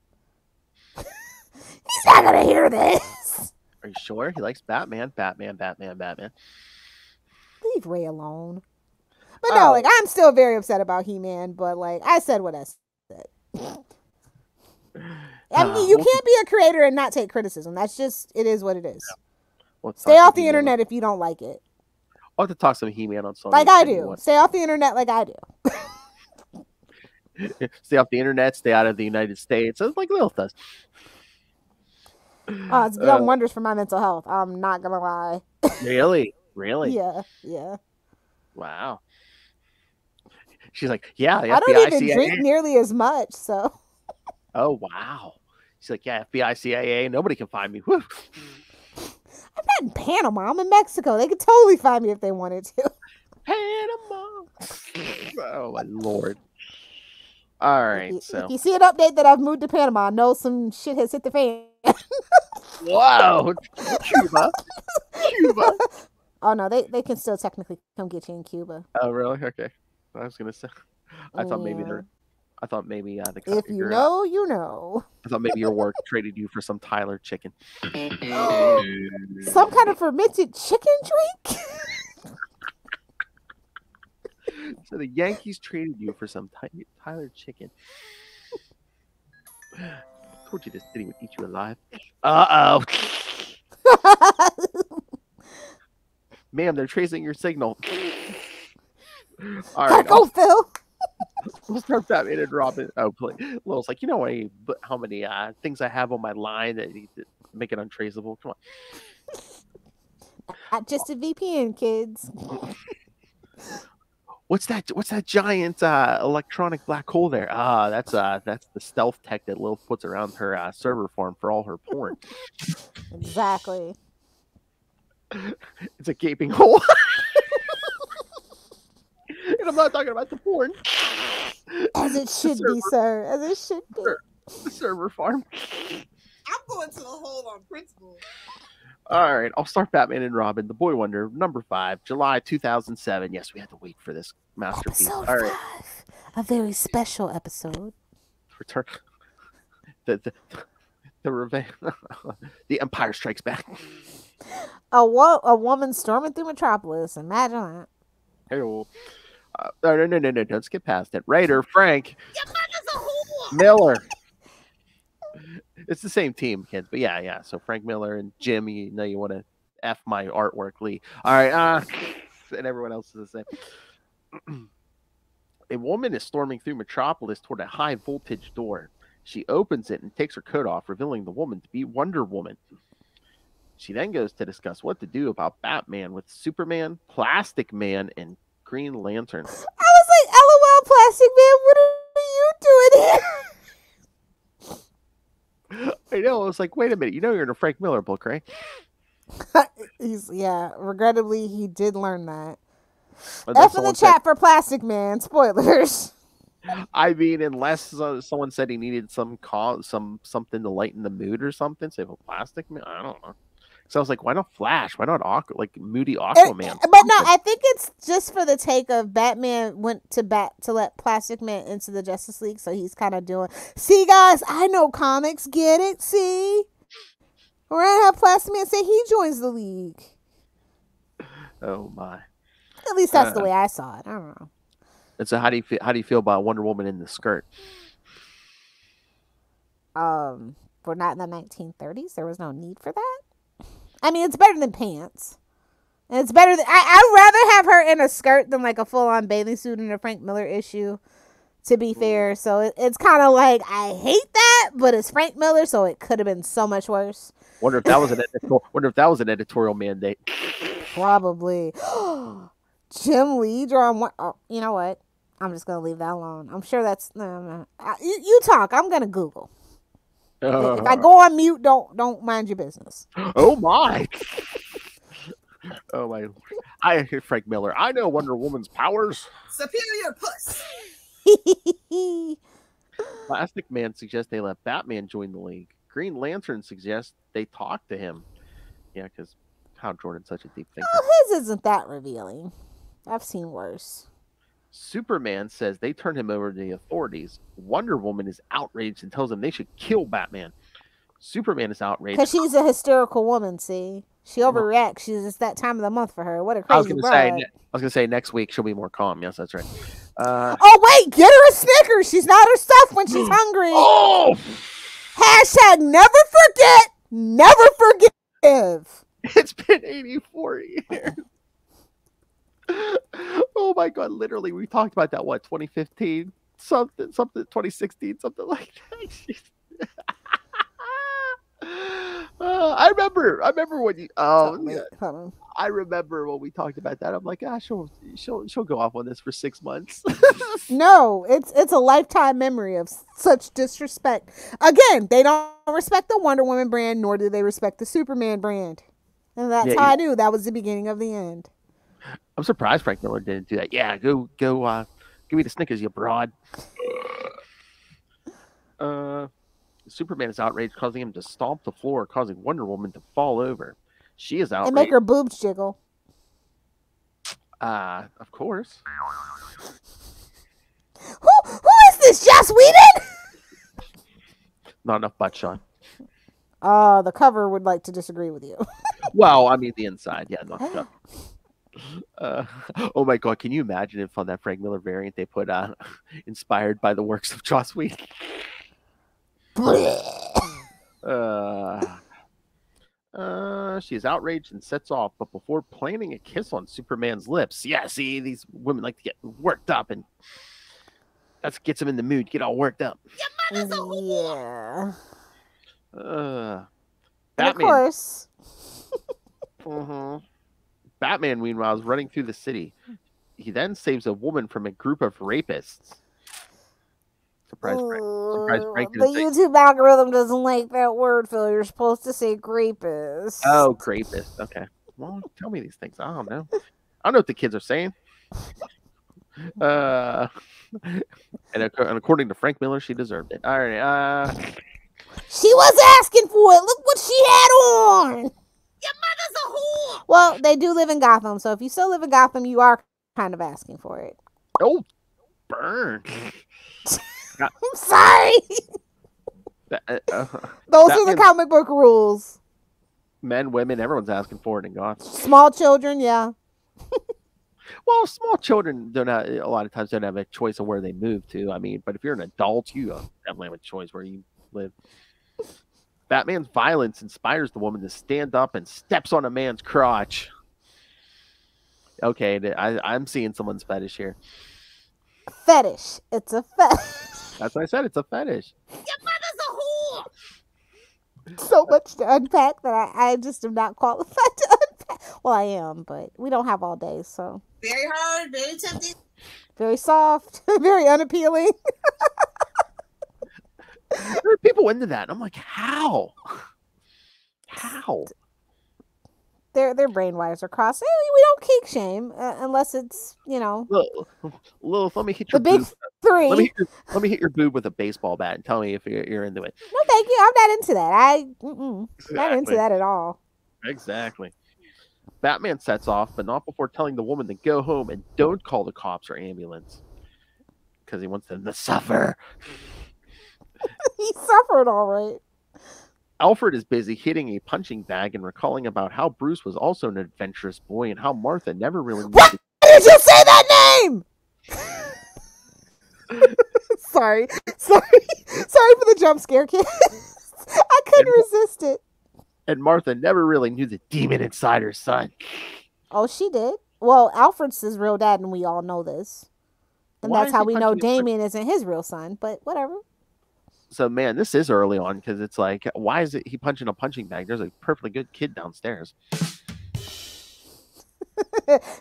He's not going to hear this. Are you sure? He likes Batman. Leave Ray alone. But no, I'm still very upset about He-Man, but I said what I said. I mean, you can't be a creator and not take criticism. That's just, it is what it is. Yeah. Well, stay off the internet if you don't like it. I'll have to talk some He-Man on Sunday. Like I do. Stay off the internet like I do. Stay off the internet, stay out of the United States. It's like Lilith does. It's done wonders for my mental health. I'm not going to lie. Really? Yeah. Wow. She's like, yeah, I don't even drink nearly as much, so. Oh, wow. She's like, yeah, FBI, CIA, nobody can find me. Woo. I'm not in Panama. I'm in Mexico. They could totally find me if they wanted to. Panama. Oh, my Lord. All right, if you see an update that I've moved to Panama, I know some shit has hit the fan. Wow. Cuba. Oh, no, they can still technically come get you in Cuba. Oh, really? Okay. I was going to say. I thought maybe I thought maybe If you know, you know. I thought maybe your work traded you for some Tyler chicken. Some kind of fermented chicken drink? So the Yankees traded you for some Tyler chicken. I told you this city would eat you alive. Uh-oh. Ma'am, they're tracing your signal. All right. Go, Phil. We'll start Batman and Robin. Oh, please. Lil's like, you know how many things I have on my line that need to make it untraceable? Come on. Not just a VPN, kids. What's that giant electronic black hole there? That's the stealth tech that Lil puts around her server farm for all her porn. Exactly. It's a gaping hole. And I'm not talking about the porn. As it should be, sir. As it should be. The server farm. I'm going to the hole on principle. All right, I'll start Batman and Robin, The Boy Wonder, number 5, July 2007. Yes, we had to wait for this masterpiece. Episode All right. 5. A very special episode. Return. The revenge. The Empire Strikes Back. A woman storming through Metropolis. Imagine that. Hello. No, don't skip past it. Writer Frank Your mother's a whore. Miller. It's the same team, kids, but yeah. So Frank Miller and Jim, you know you want to F my artwork, Lee. All right, and everyone else is the same. A woman is storming through Metropolis toward a high voltage door. She opens it and takes her coat off, revealing the woman to be Wonder Woman. She then goes to discuss what to do about Batman with Superman, Plastic Man, and Green Lantern. I was like, LOL, Plastic Man, what are you doing here? I know. I was like, wait a minute. You know you're in a Frank Miller book, right? Regrettably, he did learn that. Unless F in the chat for Plastic Man. Spoilers. I mean, unless someone said he needed something to lighten the mood or something. Say, well, Plastic Man? I don't know. So I was like, why not Flash? Why not Moody Aquaman? But no, I think it's just for the take of Batman went to let Plastic Man into the Justice League, so he's kind of doing. See, guys, I know comics. Get it? See, we're gonna have Plastic Man say he joins the league. Oh my! At least that's the way I saw it. I don't know. And so, how do you feel about Wonder Woman in the skirt? We're not in the 1930s. There was no need for that. I mean, it's better than pants. And it's better than... I'd rather have her in a skirt than like a full-on bathing suit in a Frank Miller issue, to be fair. So it's kind of like, I hate that, but it's Frank Miller, so it could have been so much worse. Wonder if that was an editorial mandate. Probably. Jim Lee drawing one... Oh, you know what? I'm just going to leave that alone. I'm sure that's... No. You talk. I'm going to Google. If I go on mute, don't mind your business. Oh my! Oh my! I hear Frank Miller. I know Wonder Woman's powers. Superior puss. Plastic Man suggests they let Batman join the league. Green Lantern suggests they talk to him. Yeah, because Hal Jordan's such a deep thinker. Oh, his isn't that revealing. I've seen worse. Superman says they turn him over to the authorities. Wonder Woman is outraged and tells him they should kill Batman. Superman is outraged because she's a hysterical woman. See, she overreacts. It's that time of the month for her. What a crazy bride. I was gonna say next week she'll be more calm. Yes, that's right. Oh wait, get her a Snickers. She's not herself when she's hungry. Oh! Hashtag never forget, never forgive. It's been 84 years. Oh my god, literally we talked about that 2015 something 2016 something like that. I remember when you I remember when we talked about that. I'm like, she'll go off on this for 6 months. No, it's a lifetime memory of such disrespect. Again, they don't respect the Wonder Woman brand, nor do they respect the Superman brand. And that's how I knew that was the beginning of the end. I'm surprised Frank Miller didn't do that. Yeah, go give me the Snickers, you broad. Superman is outraged, causing him to stomp the floor, causing Wonder Woman to fall over. She is outraged. And make her boobs jiggle. Of course. Who is this, Joss Whedon? Not enough butt shot. The cover would like to disagree with you. Well, I mean the inside, yeah, not the cover. Oh my god, can you imagine if on that Frank Miller variant they put inspired by the works of Joss Whedon? She is outraged and sets off, but before planning a kiss on Superman's lips. Yeah, see, these women like to get worked up, and that gets them in the mood, get all worked up. Your mother's a whore. Yeah. Batman. Of course. Batman, meanwhile, is running through the city. He then saves a woman from a group of rapists. Surprise, Frank. The YouTube algorithm doesn't like that word, Phil. You're supposed to say grapist. Oh, grapist. Okay. Well, tell me these things. I don't know. I don't know what the kids are saying. And according to Frank Miller, she deserved it. All right. She was asking for it. Look what she had on. Your mother's a whore. Well, they do live in Gotham, so if you still live in Gotham, you are kind of asking for it. Oh, burn. I'm sorry. Those are the comic book rules. Men, women, everyone's asking for it in Gotham. Small children, yeah. Well, small children don't have, a lot of times don't have a choice of where they move to. I mean, but if you're an adult, you definitely have a choice where you live. Batman's violence inspires the woman to stand up and steps on a man's crotch. Okay, I'm seeing someone's fetish here. Fetish. It's a fetish. That's what I said. It's a fetish. Your mother's a whore. So much to unpack that I just am not qualified to unpack. Well, I am, but we don't have all day, so. Very hard, very tempting. Very soft, very unappealing. There are people into that. I'm like, how? How? Their brain wires are crossed. We don't kink shame unless it's, Lilith, let me hit your the big boob. three. Let me hit your boob with a baseball bat and tell me if you're into it. No, thank you. I'm not into that. Not into that at all. Exactly. Batman sets off, but not before telling the woman to go home and don't call the cops or ambulance because he wants them to suffer. He suffered all right. Alfred is busy hitting a punching bag and recalling about how Bruce was also an adventurous boy and how Martha never really. Why did you say that name? Sorry for the jump scare, kids. I couldn't resist it. And Martha never really knew the demon inside her son. Oh, she did. Well, Alfred's his real dad, and we all know this. And Why that's is how he we know punching his Damien isn't his real son, but whatever. So, man, this is early on because it's like, why is he punching a punching bag? There's a perfectly good kid downstairs.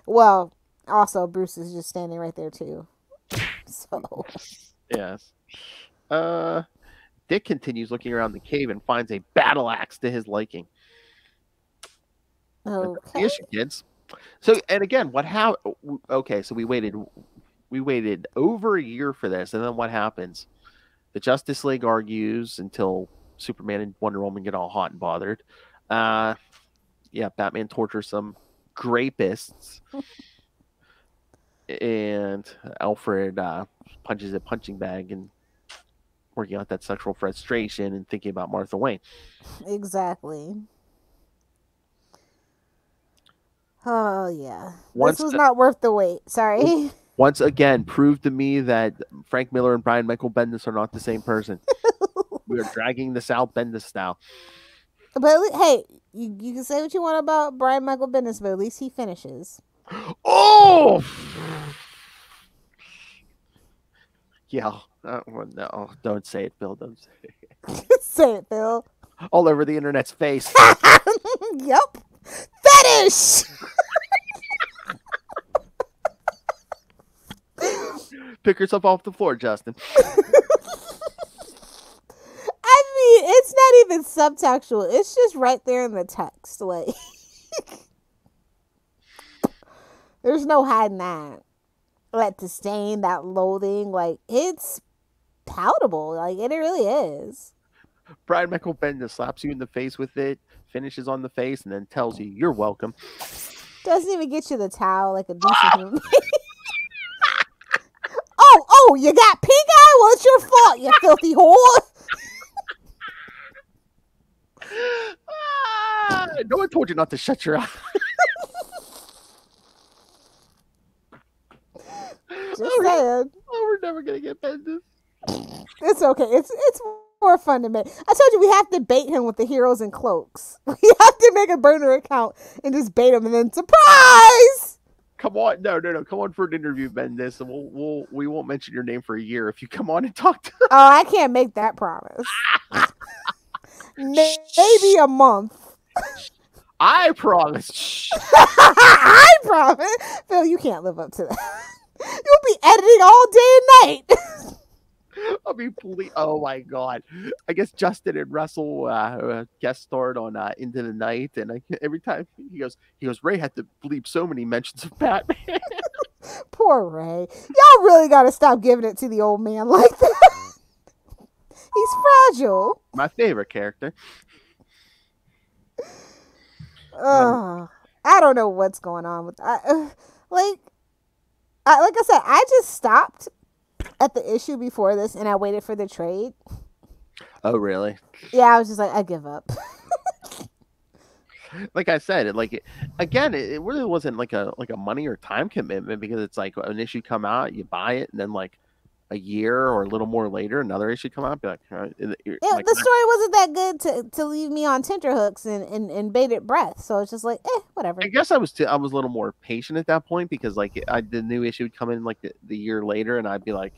Well, also, Bruce is just standing right there, too. So. Yes. Dick continues looking around the cave and finds a battle axe to his liking. Okay. That's the issue, kids. So, and again, okay, so we waited over a year for this, and then what happens? The Justice League argues until Superman and Wonder Woman get all hot and bothered. Batman tortures some grapists. And Alfred punches a punching bag and working out that sexual frustration and thinking about Martha Wayne. Exactly. Oh, yeah. This was not worth the wait. Sorry. Once again, proved to me that Frank Miller and Brian Michael Bendis are not the same person. We are dragging this out Bendis style. But hey, you can say what you want about Brian Michael Bendis, but at least he finishes. Oh! Yeah. No, don't say it, Phil. Don't say it. Say it, Phil. All over the internet's face. Yep. Fetish! Pick yourself off the floor, Justin. I mean, it's not even subtextual. It's just right there in the text. Like, there's no hiding that. That disdain, that loathing. Like, it's palatable. Like, it really is. Brian Michael Bendis slaps you in the face with it, finishes on the face, and then tells you, you're welcome. Doesn't even get you the towel like a decent human. Oh, you got pink eye? Well, it's your fault, you filthy whore. No one told you not to shut your eye. Just saying. Oh, we're never gonna get Bendis. It's okay. It's more fun to make. I told you we have to bait him with the heroes and cloaks. We have to make a burner account and just bait him, and then surprise! Come on, no. Come on for an interview, Bendis, and we won't mention your name for a year if you come on and talk to. Oh, I can't make that promise. Maybe a month. I promise. I promise. Phil, you can't live up to that. You'll be editing all day and night. I mean, please. Oh my God! I guess Justin and Russell guest starred on Into the Night, and every time he goes, Ray had to bleep so many mentions of Batman. Poor Ray. Y'all really got to stop giving it to the old man like that. He's fragile. My favorite character. I don't know what's going on with like I said, I just stopped at the issue before this, and I waited for the trade. Oh, really? Yeah, I was just like, I give up. Like I said, it really wasn't like a money or time commitment, because it's like an issue come out, you buy it, and then like a year or a little more later, another issue come out, be like, the story wasn't that good to leave me on tenterhooks and bated breath. So it's just like, whatever. I guess I was a little more patient at that point, because like the new issue would come in like the year later, and I'd be like,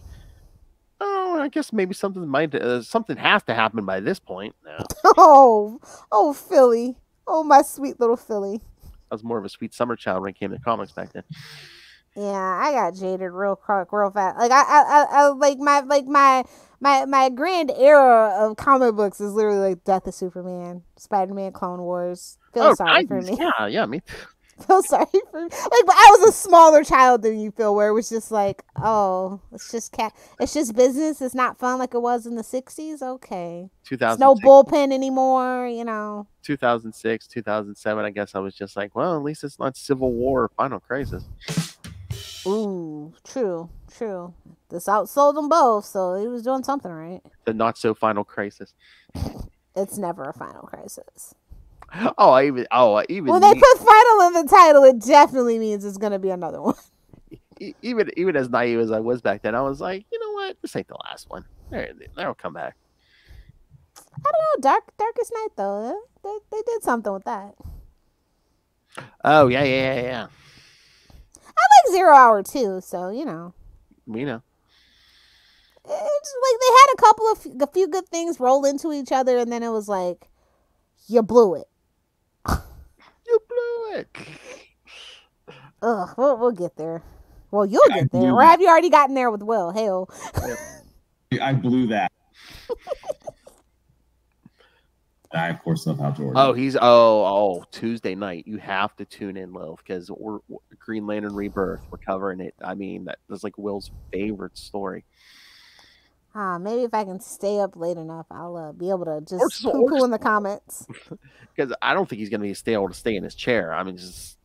oh, I guess maybe something has to happen by this point now. Oh, Philly. Oh, my sweet little Philly. I was more of a sweet summer child when it came to comics back then. Yeah, I got jaded real fast. Like I like my grand era of comic books is literally like Death of Superman, Spider-Man, Clone Wars. Feel sorry for me. Yeah, me. Feel sorry for me. Like, but I was a smaller child than you, Phil, where it was just like, oh, it's just business. It's not fun like it was in the 60s. Okay. 2000. No bullpen anymore, 2006, 2007. I guess I was just like, well, at least it's not Civil War or Final Crisis. Ooh, true. This outsold them both, so he was doing something right. The not so Final Crisis. It's never a Final Crisis. Even when they put final in the title, it definitely means it's gonna be another one. Even as naive as I was back then, I was like, you know what, this ain't the last one. They'll come back. I don't know, Darkest Night though. They did something with that. Oh yeah. I like 0 Hour too, so We know. It's like they had a few good things roll into each other, and then it was like, you blew it. You blew it. Ugh, we'll get there. Well, you'll get there. Or have you already gotten there with Will? Hell. I blew that. I, of course, love Hal Jordan. Oh, he's Tuesday night. You have to tune in, Lil, because we're Green Lantern Rebirth. We're covering it. I mean, that's like Will's favorite story. Maybe if I can stay up late enough, I'll be able to just poo-poo in the comments. Because I don't think he's going to be able to stay in his chair. I mean, it's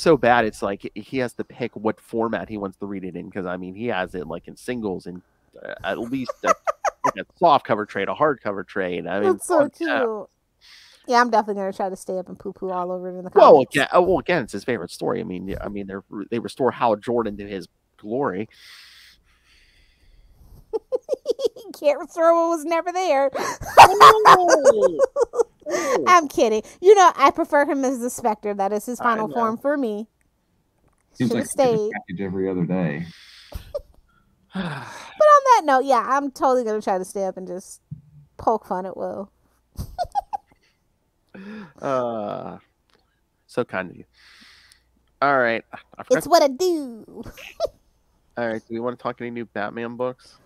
so bad. It's like he has to pick what format he wants to read it in. Because, I mean, he has it like in singles and at least like a soft cover trade, a hard cover trade. I mean, it's so cute. Yeah, I'm definitely going to try to stay up and poo-poo all over it in the comments. Well, again, it's his favorite story. I mean, they restore Hal Jordan to his glory. You can't restore what was never there. I'm kidding. I prefer him as the Spectre. That is his final form for me. Seems like a package every other day. But on that note, yeah, I'm totally going to try to stay up and just poke fun at Will. So kind of you. All right. It's what I do. All right. Do we want to talk any new Batman books?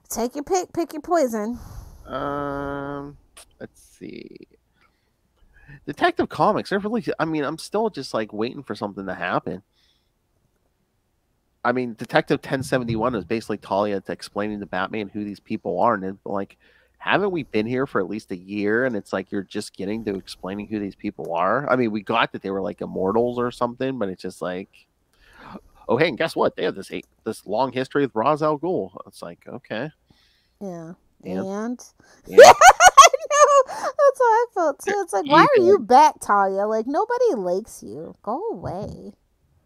Take your pick. Pick your poison. Let's see. Detective Comics. I'm still just like waiting for something to happen. I mean, Detective 1071 is basically Talia explaining to Batman who these people are, and like, haven't we been here for at least a year? And it's like you're just getting to explaining who these people are. I mean, we got that they were like immortals or something, but it's just like, oh hey, and guess what? They have this long history with Ra's al Ghul. It's like, okay. Yeah. Yeah. And Yeah. I know. That's how I felt too. It's like, why are Evil. you back, Talia? Like, nobody likes you. Go away.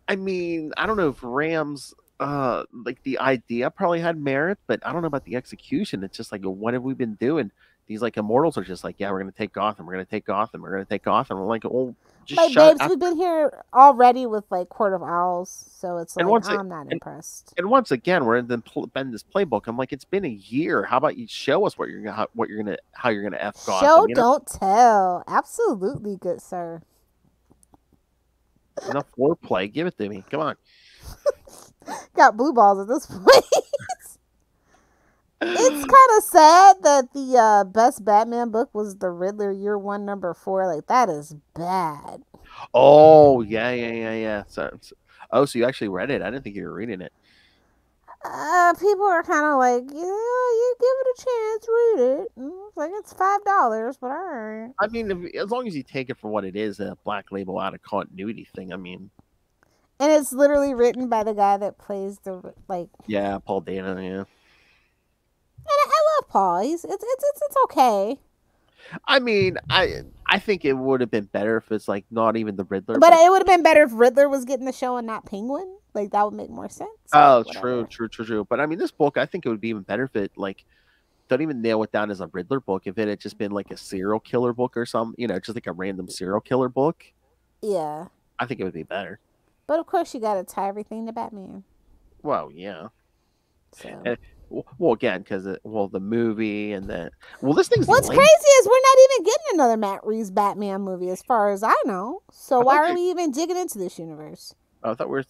I mean, I don't know if Rams like the idea probably had merit, but I don't know about the execution. It's just like, what have we been doing? These like immortals are just like, yeah, we're gonna take Gotham, we're gonna take Gotham, we're gonna take Gotham. I'm like, oh, just Like, shut babes, up. we've been here already with like Court of Owls, so it's And like once I'm not impressed. And once again, we're in this playbook. I'm like, it's been a year. How about you show us how you're gonna f Gotham? Show, You know? don't tell. Absolutely, good sir. Enough foreplay. Give it to me. Come on. Got blue balls at this point. It's kind of sad that the best Batman book was the Riddler Year 1 number 4. Like, that is bad. Oh yeah. So you actually read it? I didn't think you were reading it. People are kind of like, yeah, you give it a chance, read it. It's like, it's $5, but all right. I mean, as long as you take it for what it is, a black label out of continuity thing. I mean, and it's literally written by the guy that plays the like. Yeah, Paul Dano. Yeah. And I love Paul. It's okay. I mean, I think it would have been better if it's like not even the Riddler. But it would have been better if Riddler was getting the show and not Penguin. Like, that would make more sense. Oh, true. But I mean, this book, I think it would be even better if it like don't even nail it down as a Riddler book. If it had just been like a serial killer book or something, just like a random serial killer book. Yeah. I think it would be better. But of course, you got to tie everything to Batman. Well, yeah. So. Well, again, because the movie and then this thing's. What's crazy is we're not even getting another Matt Reeves Batman movie, as far as I know. So why are we even digging into this universe? I thought we were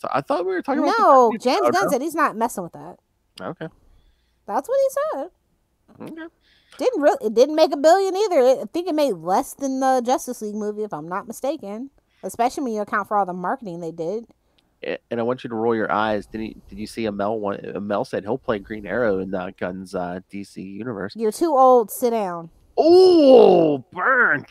talking about. No, James Gunn said he's not messing with that. Okay. That's what he said. Okay. It didn't make $1 billion either. I think it made less than the Justice League movie, if I'm not mistaken. Especially when you account for all the marketing they did. And I want you to roll your eyes. Did you see Mel said he'll play Green Arrow in Gunn's DC universe? You're too old. Sit down. Oh, burn!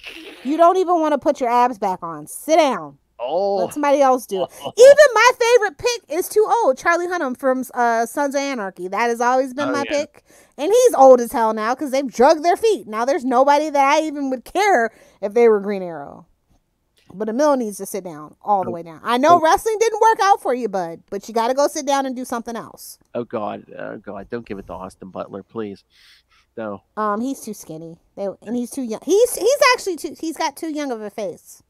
You don't even want to put your abs back on. Sit down. Oh, let somebody else do it. Even my favorite pick is too old. Charlie Hunnam from Sons of Anarchy. That has always been my pick. And he's old as hell now because they've drugged their feet. Now there's nobody that I even would care if they were Green Arrow. But Emil needs to sit down all the way down. I know wrestling didn't work out for you, bud, but you got to go sit down and do something else. Oh God, don't give it to Austin Butler, please. No. He's too skinny. And he's too young. He's actually he's got too young of a face.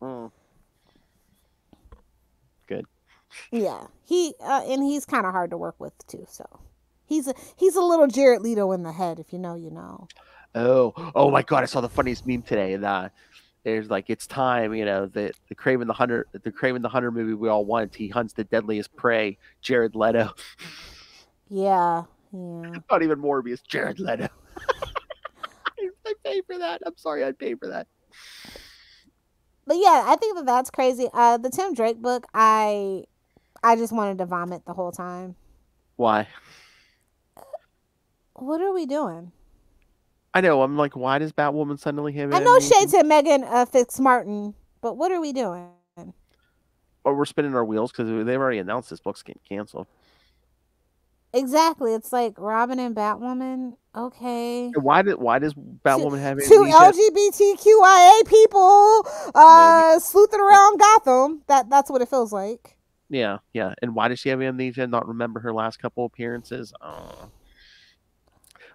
Good. Yeah. And he's kind of hard to work with too. So he's a little Jared Leto in the head. If you know, you know. Oh my God! I saw the funniest meme today, and there's like, it's time, the Kraven the Hunter movie we all want. He hunts the deadliest prey, Jared Leto. Yeah. Not even Morbius, Jared Leto. I pay for that. I'm sorry, I'd pay for that. But yeah, I think that's crazy. The Tim Drake book, I just wanted to vomit the whole time. Why? What are we doing? I know. I'm like, why does Batwoman suddenly have? I know shade to Megan Fitzmartin, but what are we doing? Or we're spinning our wheels because they've already announced this book's getting canceled. Exactly. It's like Robin and Batwoman. Okay. Why does Batwoman have two LGBTQIA people sleuthing around Gotham? That's what it feels like. Yeah. And why does she have amnesia and not remember her last couple appearances?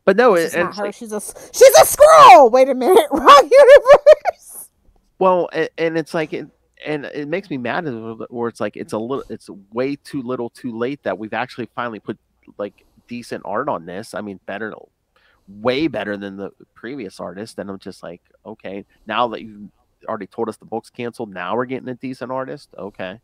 But no, it's not her. Like, she's a scroll. Wait a minute, wrong universe. Well, and it's like, and it makes me mad where it's like it's way too little, too late that we've actually finally put like decent art on this. I mean, way better than the previous artist. And I'm just like, okay, now that you've already told us the book's canceled, now we're getting a decent artist. Okay.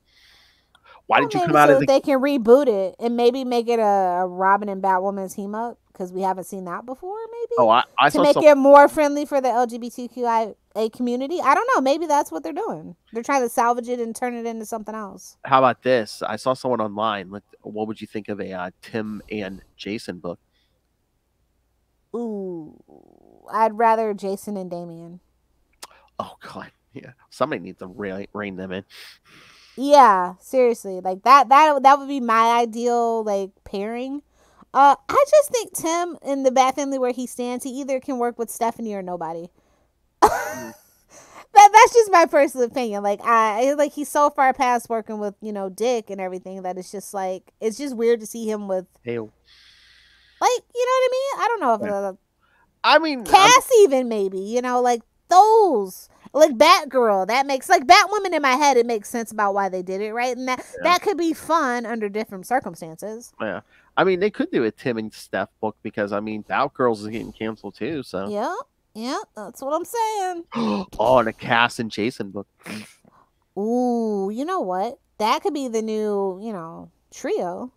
Why did you come out so they can reboot it and maybe make it a Robin and Batwoman team up? Because we haven't seen that before, maybe? Oh, I to make it more friendly for the LGBTQIA community? I don't know. Maybe that's what they're doing. They're trying to salvage it and turn it into something else. How about this? I saw someone online. What would you think of a Tim and Jason book? Ooh, I'd rather Jason and Damian. Oh, God. Yeah. Somebody needs to rein them in. Yeah, seriously, like that would be my ideal like pairing. I just think Tim in the Bat Family where he stands, he either can work with Stephanie or nobody. That's just my personal opinion. Like he's so far past working with Dick and everything that it's just like it's just weird to see him with Hey, like you know what I mean. I don't know if I mean Cass even maybe like those. Like Batgirl, that makes like Batwoman in my head. It makes sense about why they did it, right? And that could be fun under different circumstances. Yeah, I mean they could do a Tim and Steph book because I mean Batgirls is getting canceled too. So yeah, that's what I'm saying. Oh, and a Cass and Jason book. Ooh, you know what? That could be the new trio.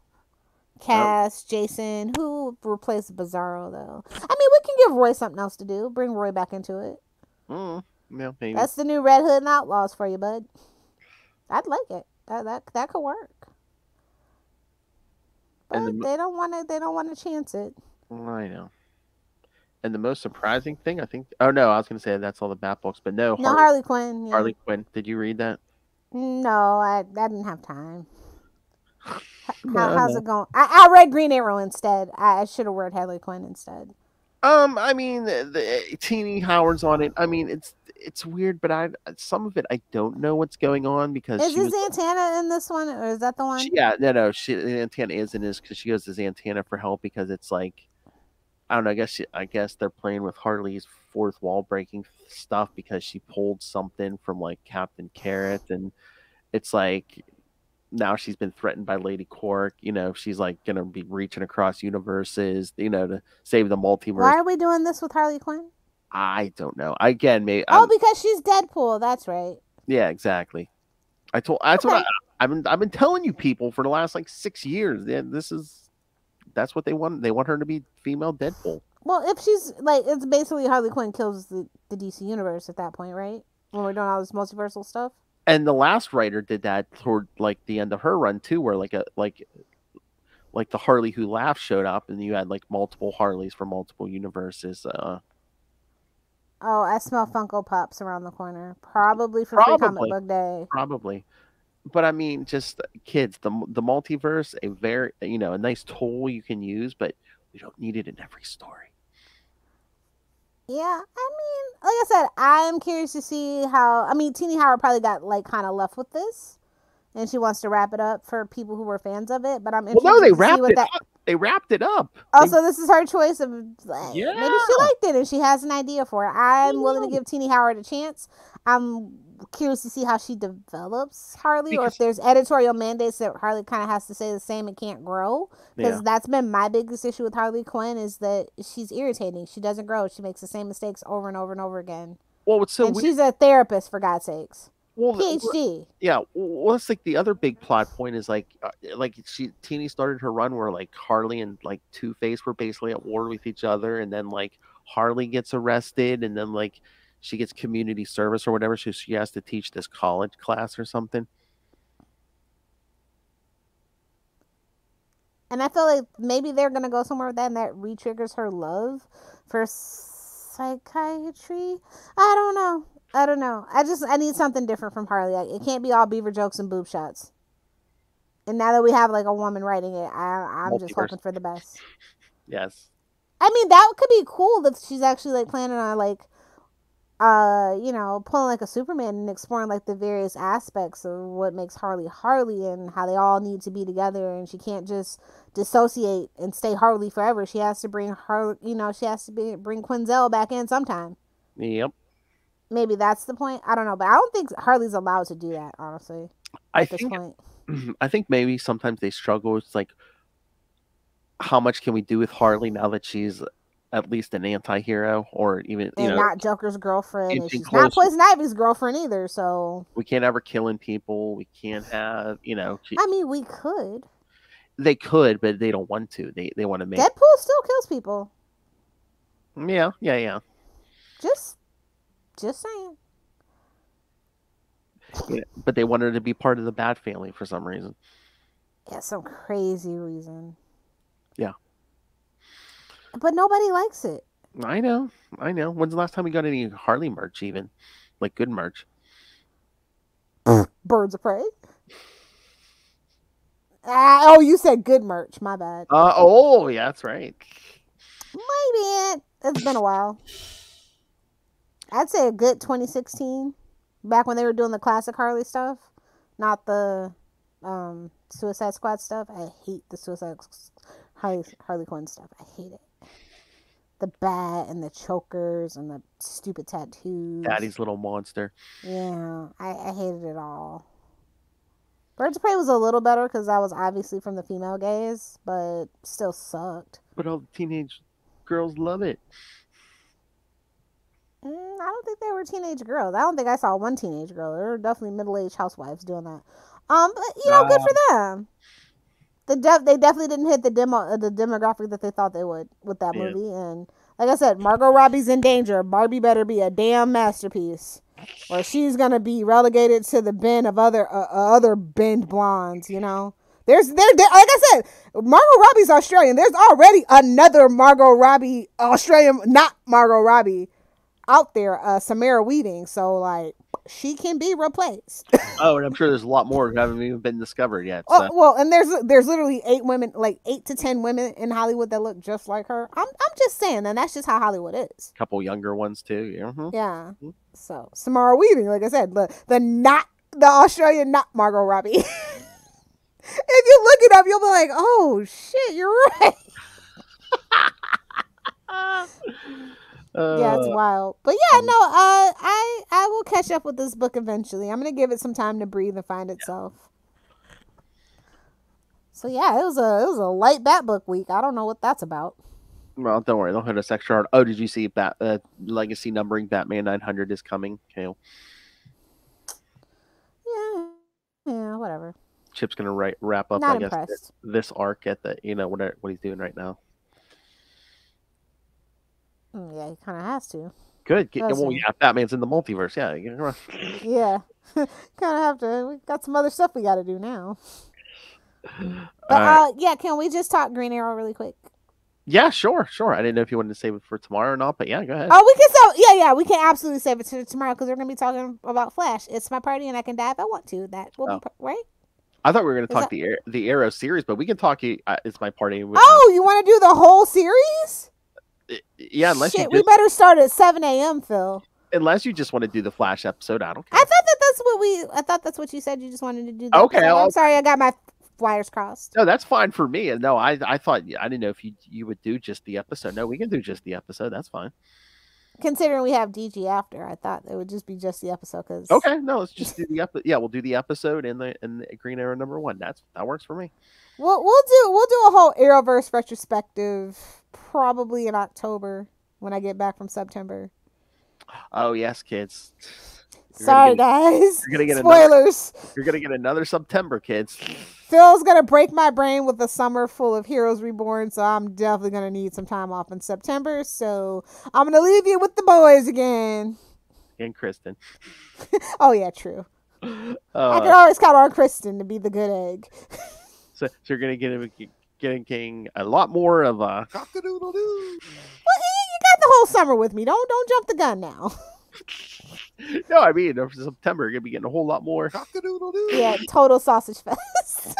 Cass, Jason, who replaced Bizarro though? I mean, we can give Roy something else to do. Bring Roy back into it. Yeah, maybe. That's the new Red Hood and Outlaws for you, bud. I'd like it. That could work. But they don't want to. They don't want to chance it. I know. And the most surprising thing, I think. Oh no, I was going to say that's all the Bat books, but no. Harley Quinn. Yeah. Harley Quinn. Did you read that? No, I didn't have time. How's it going? I read Green Arrow instead. I should have read Harley Quinn instead. I mean, the Teeny Howard's on it. I mean, it's weird, but some of it I don't know what's going on because is Zantana in this one, or is that the one? No. Zantana is in this because she goes to Zantana for help because it's like I don't know. I guess they're playing with Harley's fourth wall breaking stuff because she pulled something from like Captain Carrot, and it's like now she's been threatened by Lady Quark. She's like gonna be reaching across universes, to save the multiverse. Why are we doing this with Harley Quinn? I don't know. Again, maybe. Because she's Deadpool. That's right. Yeah, exactly. That's what I've been telling you people for the last like 6 years. That's what they want. They want her to be female Deadpool. Well, if she's like, it's basically Harley Quinn kills the DC universe at that point, right? When we're doing all this multiversal stuff. And the last writer did that toward like the end of her run too, where like the Harley Who Laughs showed up, and you had like multiple Harleys from multiple universes. Oh, I smell Funko Pops around the corner. Probably for Free Comic Book Day. Probably. But I mean, just kids, the multiverse, a very a nice tool you can use, but we don't need it in every story. Yeah, I mean, like I said, I'm curious to see how. I mean, Teeny Howard probably got like kind of left with this, and she wants to wrap it up for people who were fans of it. But I'm interested to see what that. They wrapped it up. Oh, so this is her choice of maybe she liked it and she has an idea for it. I'm willing to give Teeny Howard a chance. I'm curious to see how she develops Harley, or if there's editorial mandates that Harley kind of has to stay the same and can't grow. Because that's been my biggest issue with Harley Quinn is that she's irritating. She doesn't grow. She makes the same mistakes over and over and over again. Well, she's a therapist, for God's sakes. Well, PhD. Yeah, well, that's like the other big plot point is like Teeny started her run where like Harley and like Two-Face were basically at war with each other, and then like Harley gets arrested, and then like she gets community service or whatever, so she has to teach this college class or something. And I feel like maybe they're gonna go somewhere with that, and that re-triggers her love for psychiatry. I don't know. I need something different from Harley. Like, it can't be all beaver jokes and boob shots. And now that we have like a woman writing it, I'm just hoping for the best. Yes. I mean, that could be cool if she's actually like planning on like, pulling like a Superman and exploring like the various aspects of what makes Harley Harley and how they all need to be together, and she can't just dissociate and stay Harley forever. She has to bring her, bring Quinzel back in sometime. Yep. Maybe that's the point. I don't know, but I don't think Harley's allowed to do that, honestly. I think maybe sometimes they struggle with like how much can we do with Harley now that she's at least an anti-hero, or even not Joker's girlfriend, and she's not Poison Ivy's girlfriend either. So we can't have her killing people. We can't have I mean, we could. They could, but they don't want to. They want to make Deadpool still kills people. Yeah. Just saying. Yeah, but they want her to be part of the Bat family for some reason. Yeah, some crazy reason. Yeah. But nobody likes it. I know. When's the last time we got any Harley merch even? Like good merch? Birds of Prey? Oh, you said good merch. My bad. Oh, yeah, that's right. Maybe it's been a while. I'd say a good 2016, back when they were doing the classic Harley stuff, not the Suicide Squad stuff. I hate the Harley Quinn stuff. I hate it. The bat and the chokers and the stupid tattoos. Daddy's little monster. Yeah, I hated it all. Birds of Prey was a little better because that was obviously from the female gaze, but still sucked. But all the teenage girls love it. I don't think they were teenage girls. I don't think I saw one teenage girl. There were definitely middle-aged housewives doing that. But good for them. They definitely didn't hit the demographic that they thought they would with that movie. And like I said, Margot Robbie's in danger. Barbie better be a damn masterpiece, or she's gonna be relegated to the bin of other bend blondes. You know, there's like I said, Margot Robbie's Australian. There's already another Margot Robbie Australian, not Margot Robbie, out there, Samara Weaving. So like, she can be replaced. Oh, and I'm sure there's a lot more who haven't even been discovered yet. So. Oh, well, and there's literally 8 women, like 8 to 10 women in Hollywood that look just like her. I'm just saying, and that's just how Hollywood is. A couple younger ones too. Yeah. Yeah. So Samara Weaving, like I said, the Australian, not Margot Robbie. If you look it up, you'll be like, oh shit, you're right. Yeah, it's wild. But yeah, no, I will catch up with this book eventually. I'm gonna give it some time to breathe and find itself. So yeah, it was a light Bat book week. I don't know what that's about. Well, don't worry, they'll hit us extra hard. Oh, did you see Legacy numbering Batman 900 is coming, Kale? Yeah, whatever. Chip's gonna wrap up. Not I guess impressed. this arc at the what he's doing right now. Yeah, he kind of has to. Good. Well, yeah, Batman's in the multiverse. Yeah. Yeah. Kind of have to. We got some other stuff we got to do now. But yeah, can we just talk Green Arrow really quick? Yeah, sure. I didn't know if you wanted to save it for tomorrow or not, but yeah, go ahead. Oh, we can yeah, we can absolutely save it to tomorrow because we're gonna be talking about Flash. It's my party, and I can die if I want to. That will be right. I thought we were going to talk the Arrow series, but we can talk. It's my party. You want to do the whole series? Yeah, unless we better start at 7 a.m. Phil. Unless you just want to do the Flash episode, I don't care. I thought that's what you said. You just wanted to do. Okay, I'm sorry, I got my wires crossed. No, that's fine for me. No, I thought I didn't know if you would do just the episode. No, we can do just the episode. That's fine. Considering we have DG after, I thought it would just be just the episode. Okay, no, let's just do the episode. Yeah, we'll do the episode in the Green Arrow #1. That works for me. We'll do a whole Arrowverse retrospective probably in October when I get back from September. Oh yes, kids. Sorry, guys. You're gonna get spoilers. You're gonna get another September, kids. Phil's gonna break my brain with a summer full of Heroes Reborn, so I'm definitely gonna need some time off in September. So I'm gonna leave you with the boys again. And Kristen. Oh yeah, true. I can always count on Kristen to be the good egg. So you're gonna getting a lot more of a cock-a-doodle-doo. Well, you got the whole summer with me. Don't jump the gun now. No, I mean, in September, you're going to be getting a whole lot more. Cock-a-doodle-doo. Yeah, total sausage fest.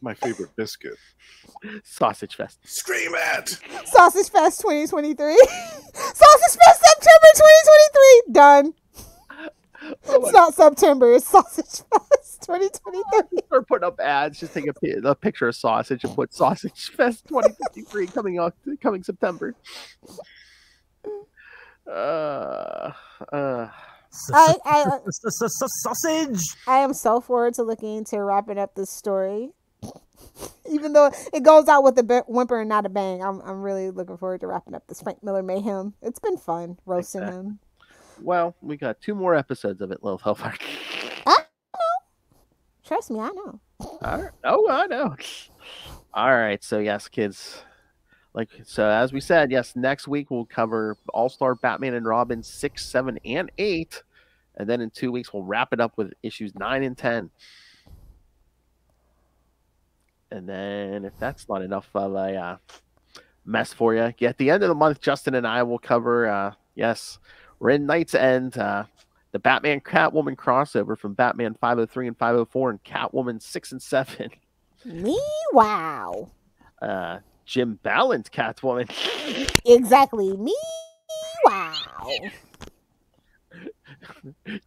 My favorite biscuit. Sausage fest. Scream it! Sausage fest 2023. Sausage fest September 2023. Done. It's not September. It's Sausage Fest 2023. Or putting up ads. Just take a picture of sausage and put Sausage Fest 2053 coming September. Sausage. I am so forward to looking to wrapping up this story. Even though it goes out with a whimper and not a bang, I'm really looking forward to wrapping up this Frank Miller mayhem. It's been fun roasting him. Well, we got 2 more episodes of it, Lil Hellfire. I know. Trust me, I know. All right. Oh, I know. All right. So yes, kids. So as we said, yes, next week we'll cover All-Star Batman and Robin 6, 7, and 8. And then in 2 weeks we'll wrap it up with issues 9 and 10. And then if that's not enough of a mess for you, at the end of the month, Justin and I will cover, we're in Night's End, the Batman Catwoman crossover from Batman 503 and 504 and Catwoman 6 and 7. Me? Wow. Jim Balance Catwoman. Exactly. Me? Wow.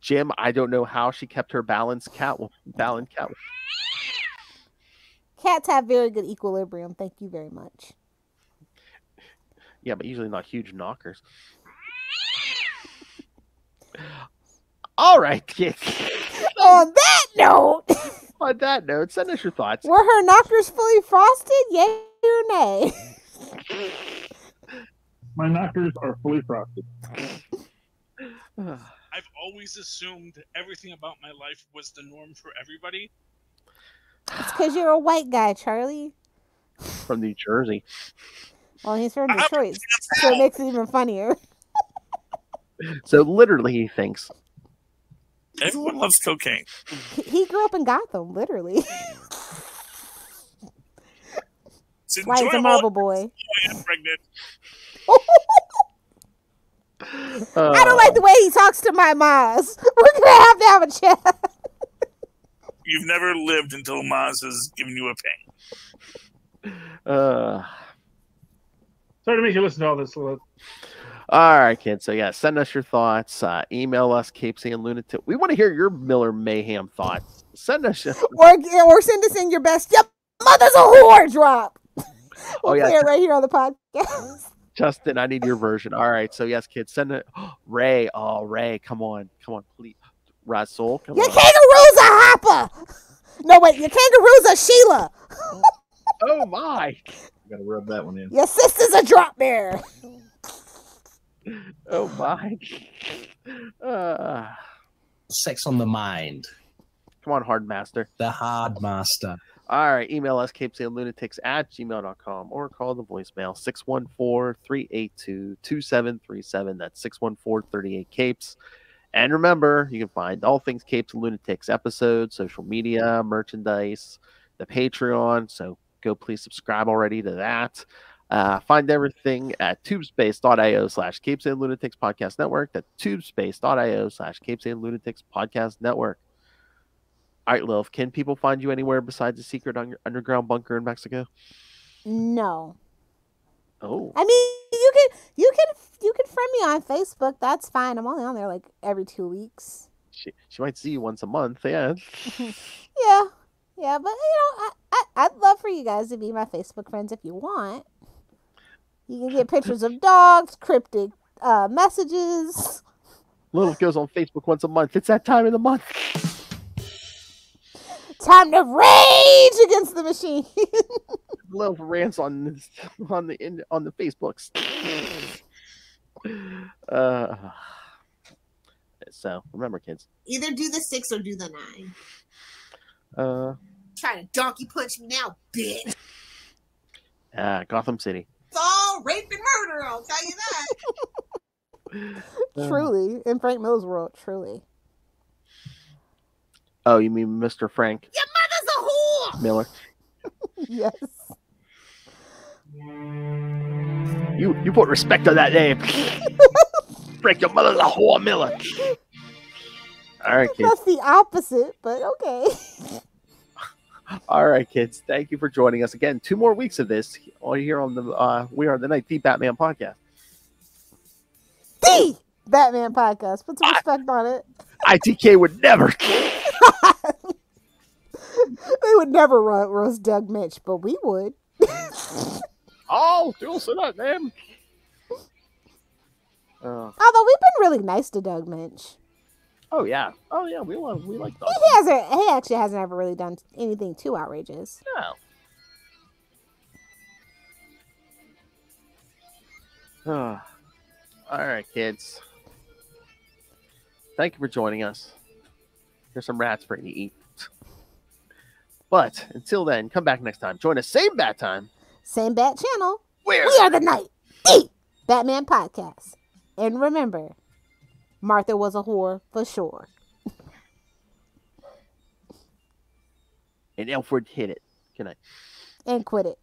Jim, I don't know how she kept her balance. Catwoman. Cats have very good equilibrium. Thank you very much. Yeah, but usually not huge knockers. All right, kids. On that note. Send us your thoughts. Were her knockers fully frosted? Yay or nay? My knockers are fully frosted. I've always assumed everything about my life was the norm for everybody. It's because you're a white guy, Charlie. From New Jersey. Well, he's from Detroit, so it makes it even funnier. So literally, he thinks everyone loves cocaine. He grew up in Gotham, literally. Why he's a marble boy. I am pregnant. I don't like the way he talks to my Maz. We're gonna have a chat. You've never lived until Maz has given you a pain. Sorry to make you listen to all this, Lilith. All right, kids. So yeah, send us your thoughts. Email us, CapesandLunatics. We want to hear your Miller Mayhem thoughts. Send us your... or send us in your best. Yep, mother's a whore drop. We'll play it right here on the podcast. Justin, I need your version. All right, so yes, kids, send it. Ray, Ray, come on, please. Rasul, come your on. Kangaroo's a hopper. No, wait, your Kangaroo's a Sheila. Oh my! Gotta rub that one in. Your sister's a drop bear. Oh my! Sex on the mind. Come on, Hard Master. The Hard Master. All right, email us, CapesandLunatics@gmail.com, or call the voicemail, 614-382-2737. That's 614-38-CAPES. And remember, you can find all things Capes and Lunatics episodes, social media, merchandise, the Patreon. So go please subscribe already to that. Find everything at tubespace.io/CapesandLunatics Podcast Network. That's tubespace.io/CapesandLunatics Podcast Network. All right, Lilith, can people find you anywhere besides the secret underground bunker in Mexico? No. Oh. I mean, you can friend me on Facebook. That's fine. I'm only on there like every 2 weeks. She might see you once a month. Yeah. Yeah, but I'd love for you guys to be my Facebook friends if you want. You can get pictures of dogs, cryptic messages. Lilith goes on Facebook once a month. It's that time of the month. Time to rage against the machine. Lilith rants on the Facebooks. So remember, kids. Either do the 6 or do the 9. Trying to donkey punch me now, bitch. Gotham City. It's all rape and murder, I'll tell you that. Truly. In Frank Miller's world, truly. Oh, you mean Mr. Frank? Your mother's a whore! Miller. Yes. You put respect on that name. Frank, your mother's a whore, Miller. All right, kids. That's the opposite, but okay. All right, kids. Thank you for joining us again. 2 more weeks of this all here on the We Are the Night, the Batman podcast. The Batman podcast. Put some respect on it. ITK would never. We would never roast Doug Mitch, but we would. Oh, don't say that name. Although we've been really nice to Doug Mitch. Oh yeah, we like Doug. He actually hasn't ever really done anything too outrageous. No. All right, kids. Thank you for joining us. Here's some rats for you to eat. But until then, come back next time. Join us same bat time, same bat channel. We Are the Night, the Batman podcast. And remember, Martha was a whore for sure. And Alfred hit it. Good night. And quit it.